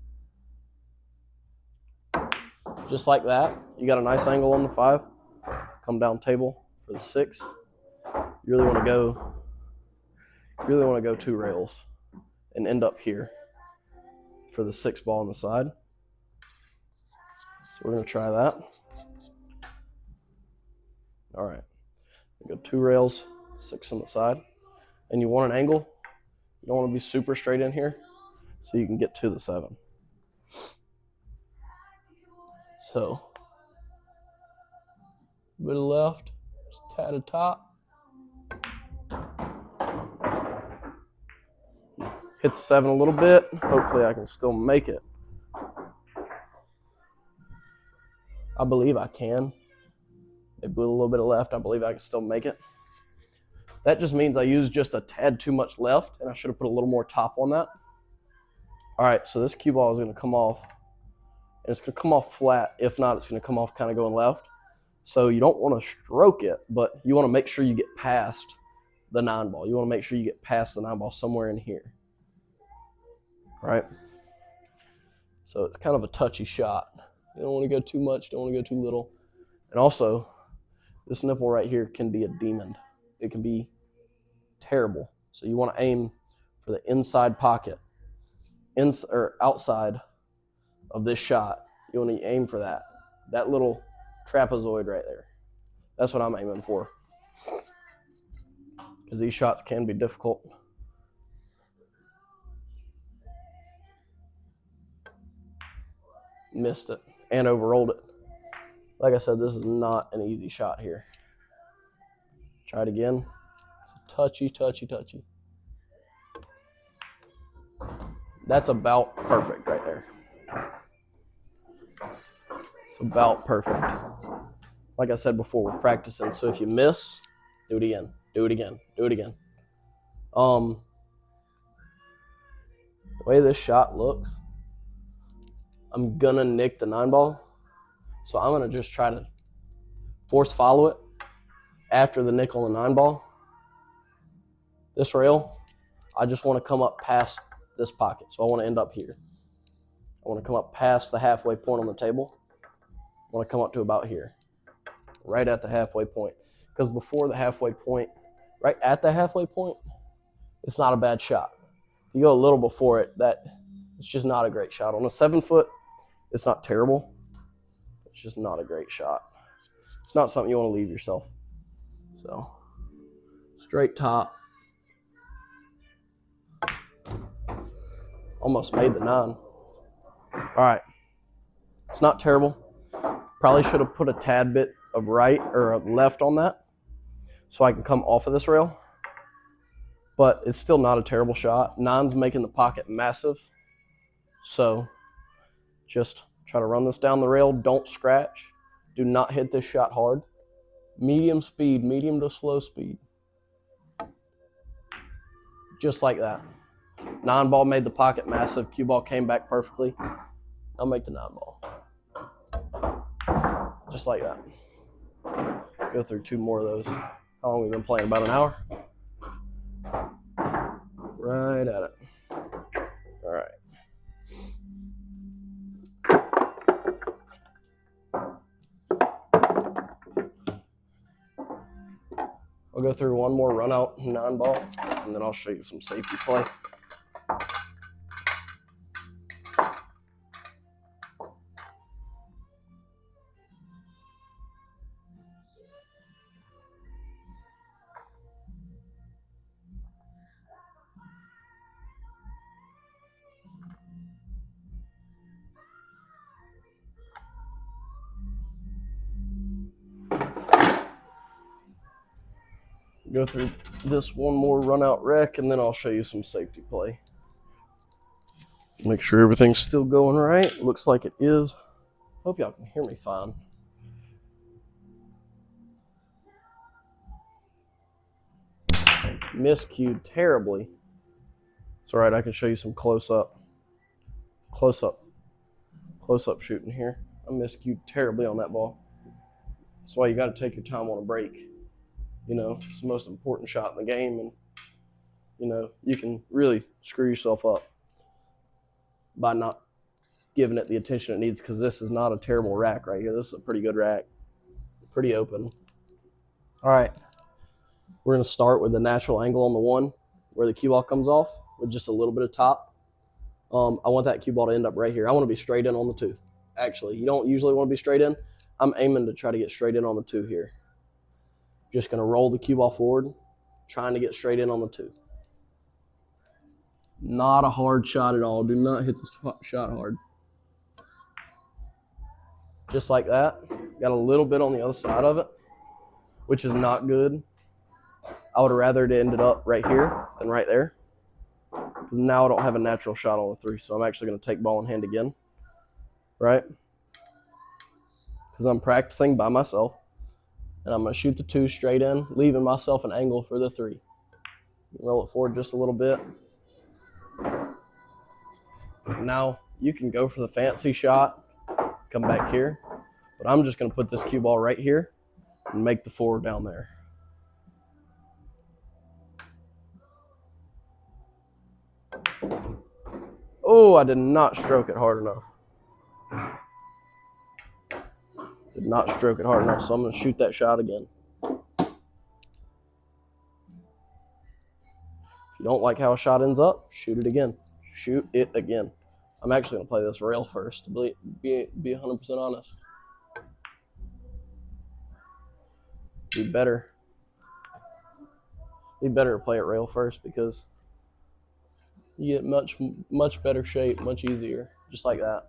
Just like that. You got a nice angle on the 5. Come down table for the 6. You really want to go 2 rails and end up here for the 6 ball on the side. So we're going to try that. All right. Go 2 rails, 6 on the side. And you want an angle. You don't want to be super straight in here so you can get to the 7. So, a bit of left, just tad of top. Hit the 7 a little bit. Hopefully I can still make it. I believe I can. Maybe with a little bit of left, I believe I can still make it. That just means I used just a tad too much left, and I should have put a little more top on that. All right, so this cue ball is going to come off, and it's going to come off flat. If not, it's going to come off kind of going left. So you don't want to stroke it, but you want to make sure you get past the 9 ball. You want to make sure you get past the 9 ball somewhere in here. Right? So it's kind of a touchy shot. You don't want to go too much, don't want to go too little. And also, this nipple right here can be a demon. It can be terrible. So you want to aim for the inside pocket, or outside of this shot. You want to aim for that little trapezoid right there. That's what I'm aiming for, because these shots can be difficult. Missed it and overrolled it. Like I said, this is not an easy shot here. Try it again. It's a touchy, touchy, touchy. That's about perfect right there. It's about perfect. Like I said before, we're practicing. So if you miss, do it again. Do it again. Do it again. The way this shot looks, I'm gonna nick the 9 ball. So I'm gonna just try to force follow it after the nick on the 9 ball. This rail, I just want to come up past this pocket. So I want to end up here. I want to come up past the halfway point on the table. I want to come up to about here, right at the halfway point. Because before the halfway point, right at the halfway point, it's not a bad shot. If you go a little before it, it's just not a great shot. On a 7-foot, it's not terrible. It's just not a great shot. It's not something you want to leave yourself. So, straight top. Almost made the 9. All right. It's not terrible. Probably should have put a tad bit of right or left on that so I can come off of this rail. But it's still not a terrible shot. 9's making the pocket massive. So just try to run this down the rail. Don't scratch. Do not hit this shot hard. Medium speed, medium to slow speed. Just like that. 9-ball made the pocket massive. Cue ball came back perfectly. I'll make the 9-ball. Just like that. Go through 2 more of those. How long have we been playing? About an hour? Right at it. All right. I'll go through one more run out 9-ball, and then I'll show you some safety play. Go through this one more run out rec, and then I'll show you some safety play. Make sure everything's still going right. Looks like it is. Hope y'all can hear me fine. Miscued terribly. It's all right, I can show you some close-up shooting here. I miscued terribly on that ball. That's why you got to take your time on a break. You know, it's the most important shot in the game, and, you know, you can really screw yourself up by not giving it the attention it needs, because this is not a terrible rack right here. This is a pretty good rack. Pretty open. All right. We're going to start with the natural angle on the 1 where the cue ball comes off with just a little bit of top. I want that cue ball to end up right here. I want to be straight in on the 2. Actually, you don't usually want to be straight in. I'm aiming to try to get straight in on the 2 here. Just going to roll the cue ball forward, trying to get straight in on the 2. Not a hard shot at all. Do not hit the shot hard. Just like that. Got a little bit on the other side of it, which is not good. I would have rather it ended up right here than right there, because now I don't have a natural shot on the 3, so I'm actually going to take ball in hand again, right? Because I'm practicing by myself. And I'm going to shoot the 2 straight in, leaving myself an angle for the 3. Roll it forward just a little bit. Now you can go for the fancy shot, come back here. But I'm just going to put this cue ball right here and make the 4 down there. Oh, I did not stroke it hard enough. Did not stroke it hard enough, so I'm going to shoot that shot again. If you don't like how a shot ends up, shoot it again. Shoot it again. I'm actually going to play this rail first, to be 100% honest. Be better to play it rail first, because you get much better shape, much easier, just like that.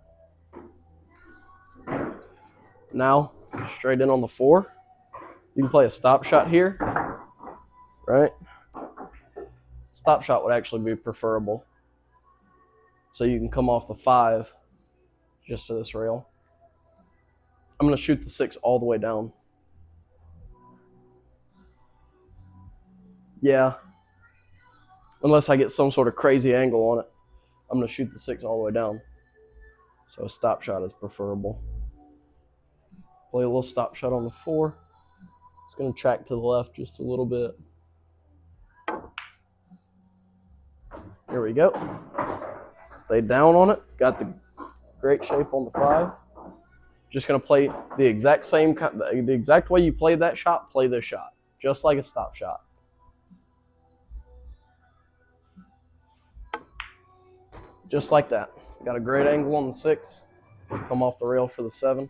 Now, straight in on the 4. You can play a stop shot here, right? Stop shot would actually be preferable. So you can come off the 5 just to this rail. I'm going to shoot the 6 all the way down. Yeah. Unless I get some sort of crazy angle on it, I'm going to shoot the 6 all the way down. So a stop shot is preferable. Play a little stop shot on the 4. It's going to track to the left just a little bit. Here we go. Stay down on it. Got the great shape on the 5. Just going to play the exact way you played that shot, play this shot. Just like a stop shot. Just like that. Got a great angle on the 6. Come off the rail for the 7.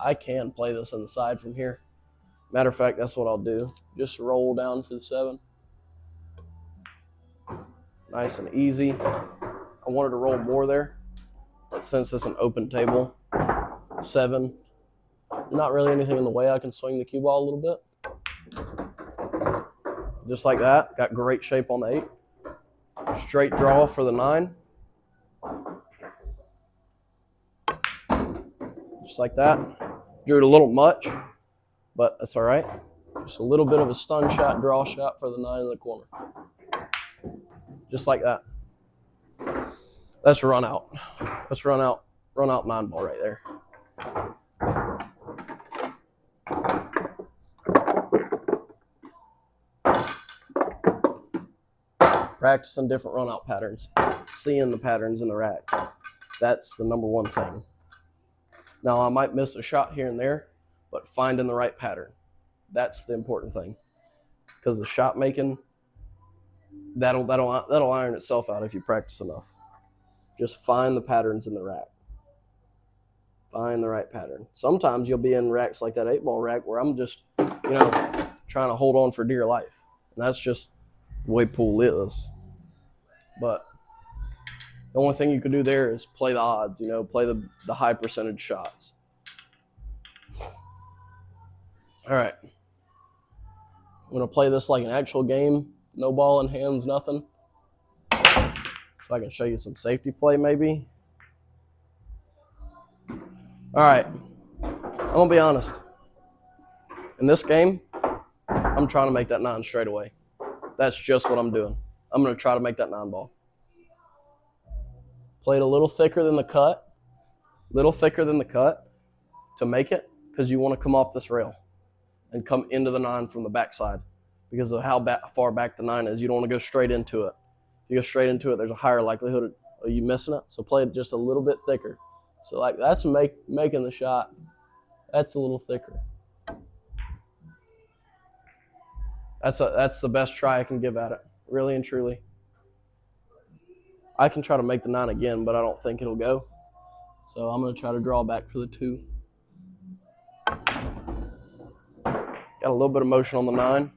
I can play this on the side from here. Matter of fact, that's what I'll do. Just roll down for the 7. Nice and easy. I wanted to roll more there, but since it's an open table, 7, not really anything in the way. I can swing the cue ball a little bit. Just like that. Got great shape on the 8. Straight draw for the 9. Just like that. Drew it a little much, but that's all right. Just a little bit of a stun shot, draw shot for the 9 in the corner. Just like that. That's run out. Let's run out 9 ball right there. Practicing different run out patterns, seeing the patterns in the rack. That's the number one thing. Now I might miss a shot here and there, but finding the right pattern. That's the important thing. Because the shot making, that'll iron itself out if you practice enough. Just find the patterns in the rack. Find the right pattern. Sometimes you'll be in racks like that 8-ball rack where I'm just, trying to hold on for dear life. And that's just the way pool is. But the only thing you can do there is play the odds, play the high percentage shots. All right. I'm going to play this like an actual game. No ball in hands, nothing. So I can show you some safety play maybe. All right. I'm going to be honest. In this game, I'm trying to make that 9 straight away. That's just what I'm doing. I'm going to try to make that 9 ball. Play it a little thicker than the cut. To make it, because you want to come off this rail and come into the 9 from the backside because of how far back the 9 is. You don't want to go straight into it. If you go straight into it, there's a higher likelihood of you missing it. So play it just a little bit thicker. So like that's making the shot. That's a little thicker. That's the best try I can give at it, really and truly. I can try to make the 9 again, but I don't think it'll go. So I'm going to try to draw back for the 2. Got a little bit of motion on the 9.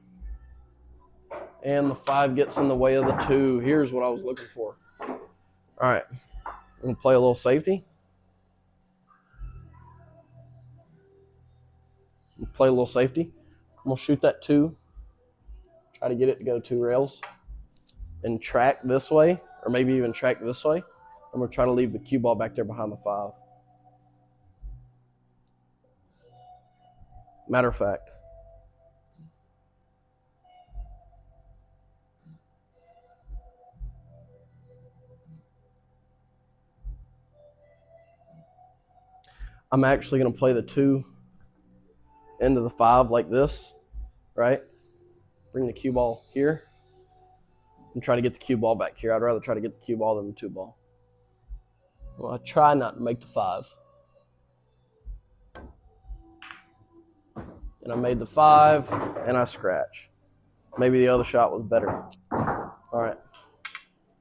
And the 5 gets in the way of the 2. Here's what I was looking for. All right. I'm going to play a little safety. I'm going to shoot that 2. Try to get it to go 2 rails. And track this way, or maybe even track this way. I'm going to try to leave the cue ball back there behind the 5. Matter of fact, I'm actually going to play the 2 into the 5 like this, right? Bring the cue ball here and try to get the cue ball back here. I'd rather try to get the cue ball than the 2 ball. Well, I try not to make the 5. And I made the 5 and I scratch. Maybe the other shot was better. All right.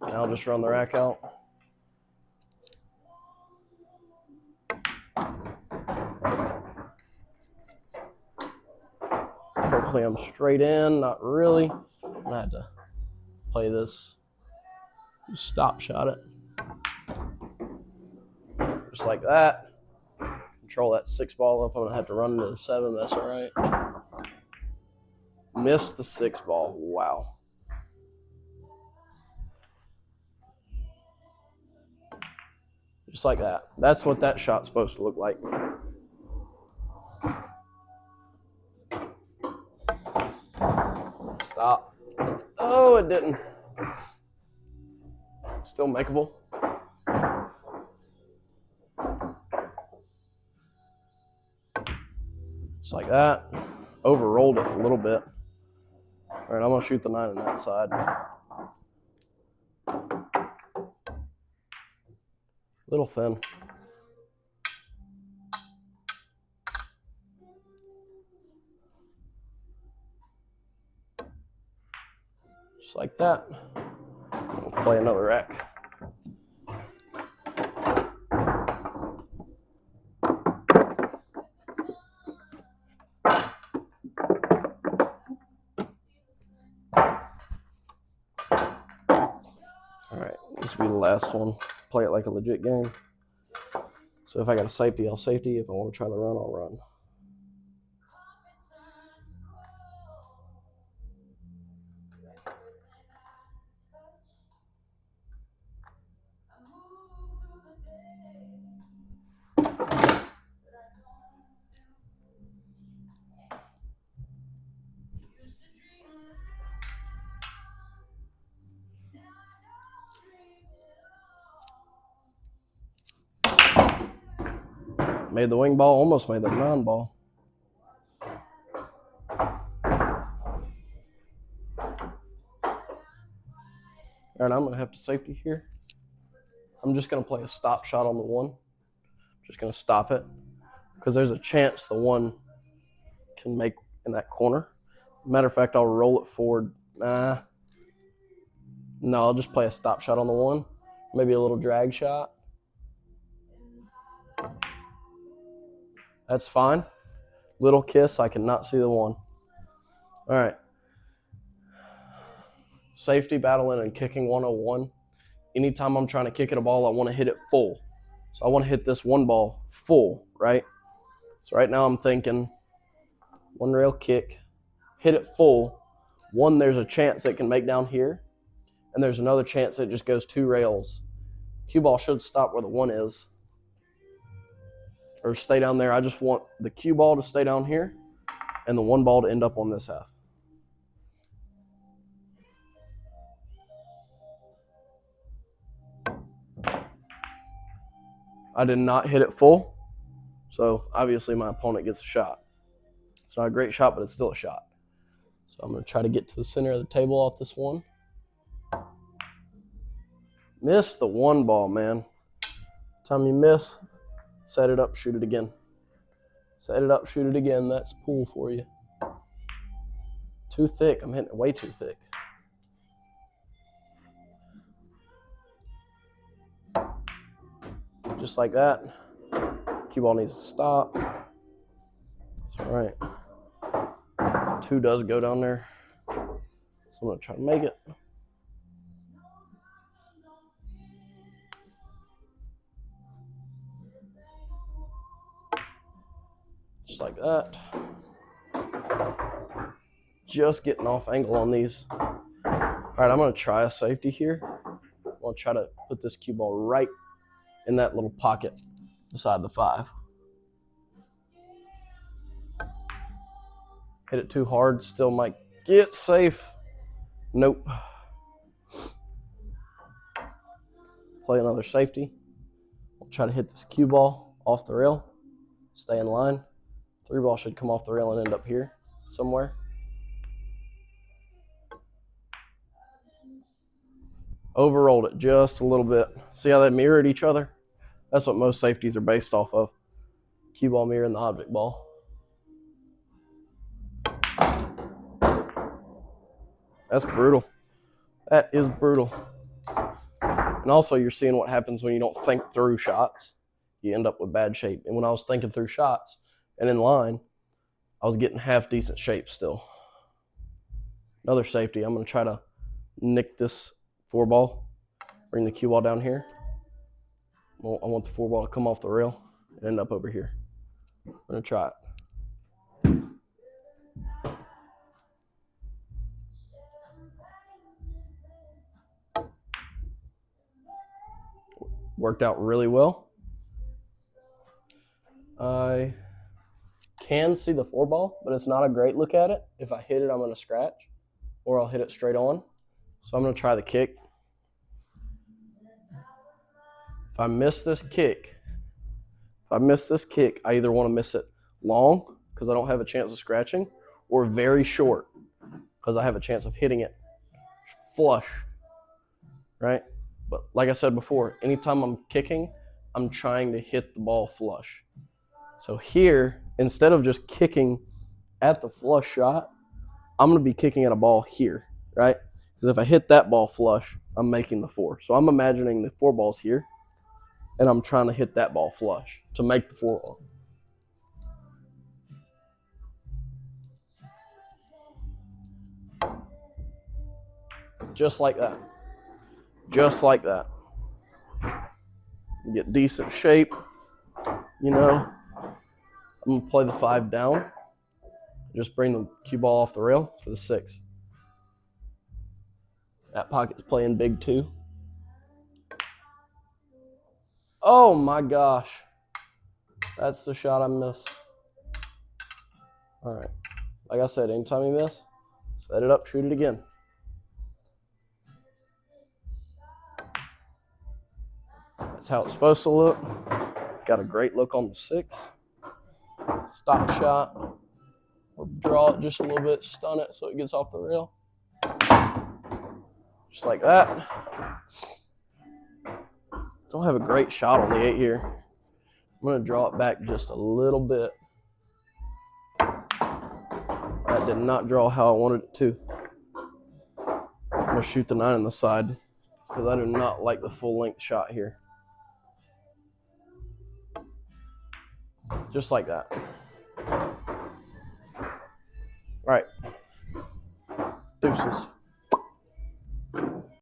Now I'll just run the rack out. Hopefully I'm straight in, not really. I had to play this, stop shot it. Just like that. Control that 6 ball up. I'm gonna have to run into the 7, that's all right. Missed the 6 ball, wow. Just like that. That's what that shot's supposed to look like. Stop. Oh, it didn't. Still makeable. Just like that. Overrolled it a little bit. All right, I'm going to shoot the 9 on that side. Little thin. Just like that. We'll play another rack. Alright, this will be the last one. Play it like a legit game. So if I got a safety, I'll safety. If I want to try the run, I'll run. made the wing ball, almost made the non-ball. All right, I'm gonna have to safety here. I'm just gonna play a stop shot on the one. Just gonna stop it because there's a chance the one can make in that corner. Matter of fact, I'll roll it forward. No, I'll just play a stop shot on the one. Maybe a little drag shot. That's fine. Little kiss, I cannot see the one. All right. Safety, battling, and kicking 101. Anytime I'm trying to kick at a ball, I want to hit it full. So I want to hit this one ball full, right? So right now I'm thinking one rail kick, hit it full. One, there's a chance it can make down here, and there's another chance it just goes 2 rails. Cue ball should stop where the one is, or stay down there. I just want the cue ball to stay down here, and the one ball to end up on this half. I did not hit it full, so obviously my opponent gets a shot. It's not a great shot, but it's still a shot. So I'm going to try to get to the center of the table off this one. Miss the one ball, man. Time you miss, set it up, shoot it again. Set it up, shoot it again. That's pool for you. Too thick. I'm hitting it way too thick. Just like that. Cue ball needs to stop. That's all right. 2 does go down there. So I'm going to try to make it. Just like that. Just getting off angle on these. All right, I'm going to try a safety here. I'm going to try to put this cue ball right in that little pocket beside the 5. Hit it too hard, still might get safe. Nope. Play another safety. We'll try to hit this cue ball off the rail. Stay in line. 3 ball should come off the rail and end up here somewhere. Overrolled it just a little bit. See how they mirrored each other? That's what most safeties are based off of. Cue ball mirroring the object ball. That's brutal. That is brutal. And also you're seeing what happens when you don't think through shots. You end up with bad shape. And when I was thinking through shots and in line, I was getting half decent shape still. Another safety. I'm going to try to nick this 4 ball. Bring the cue ball down here. I want the 4 ball to come off the rail and end up over here. I'm going to try it. Worked out really well. I can see the 4 ball, but it's not a great look at it. If I hit it, I'm going to scratch, or I'll hit it straight on. So I'm going to try the kick. If I miss this kick, I either want to miss it long because I don't have a chance of scratching, or very short because I have a chance of hitting it flush, right? But like I said before, anytime I'm kicking, I'm trying to hit the ball flush. So here, instead of just kicking at the flush shot, I'm going to be kicking at a ball here, right? Because if I hit that ball flush, I'm making the 4. So I'm imagining the 4 ball's here, and I'm trying to hit that ball flush to make the 4 ball. Just like that. Just like that. You get decent shape. You know, I'm going to play the 5 down. Just bring the cue ball off the rail for the 6. That pocket's playing big too. Oh my gosh. That's the shot I missed. All right. Like I said, anytime you miss, set it up, shoot it again. That's how it's supposed to look. Got a great look on the 6. Stop shot. We'll draw it just a little bit, stun it so it gets off the rail. Just like that. Don't have a great shot on the 8 here. I'm going to draw it back just a little bit. That did not draw how I wanted it to. I'm going to shoot the 9 on the side because I do not like the full length shot here. Just like that. All right. Deuces.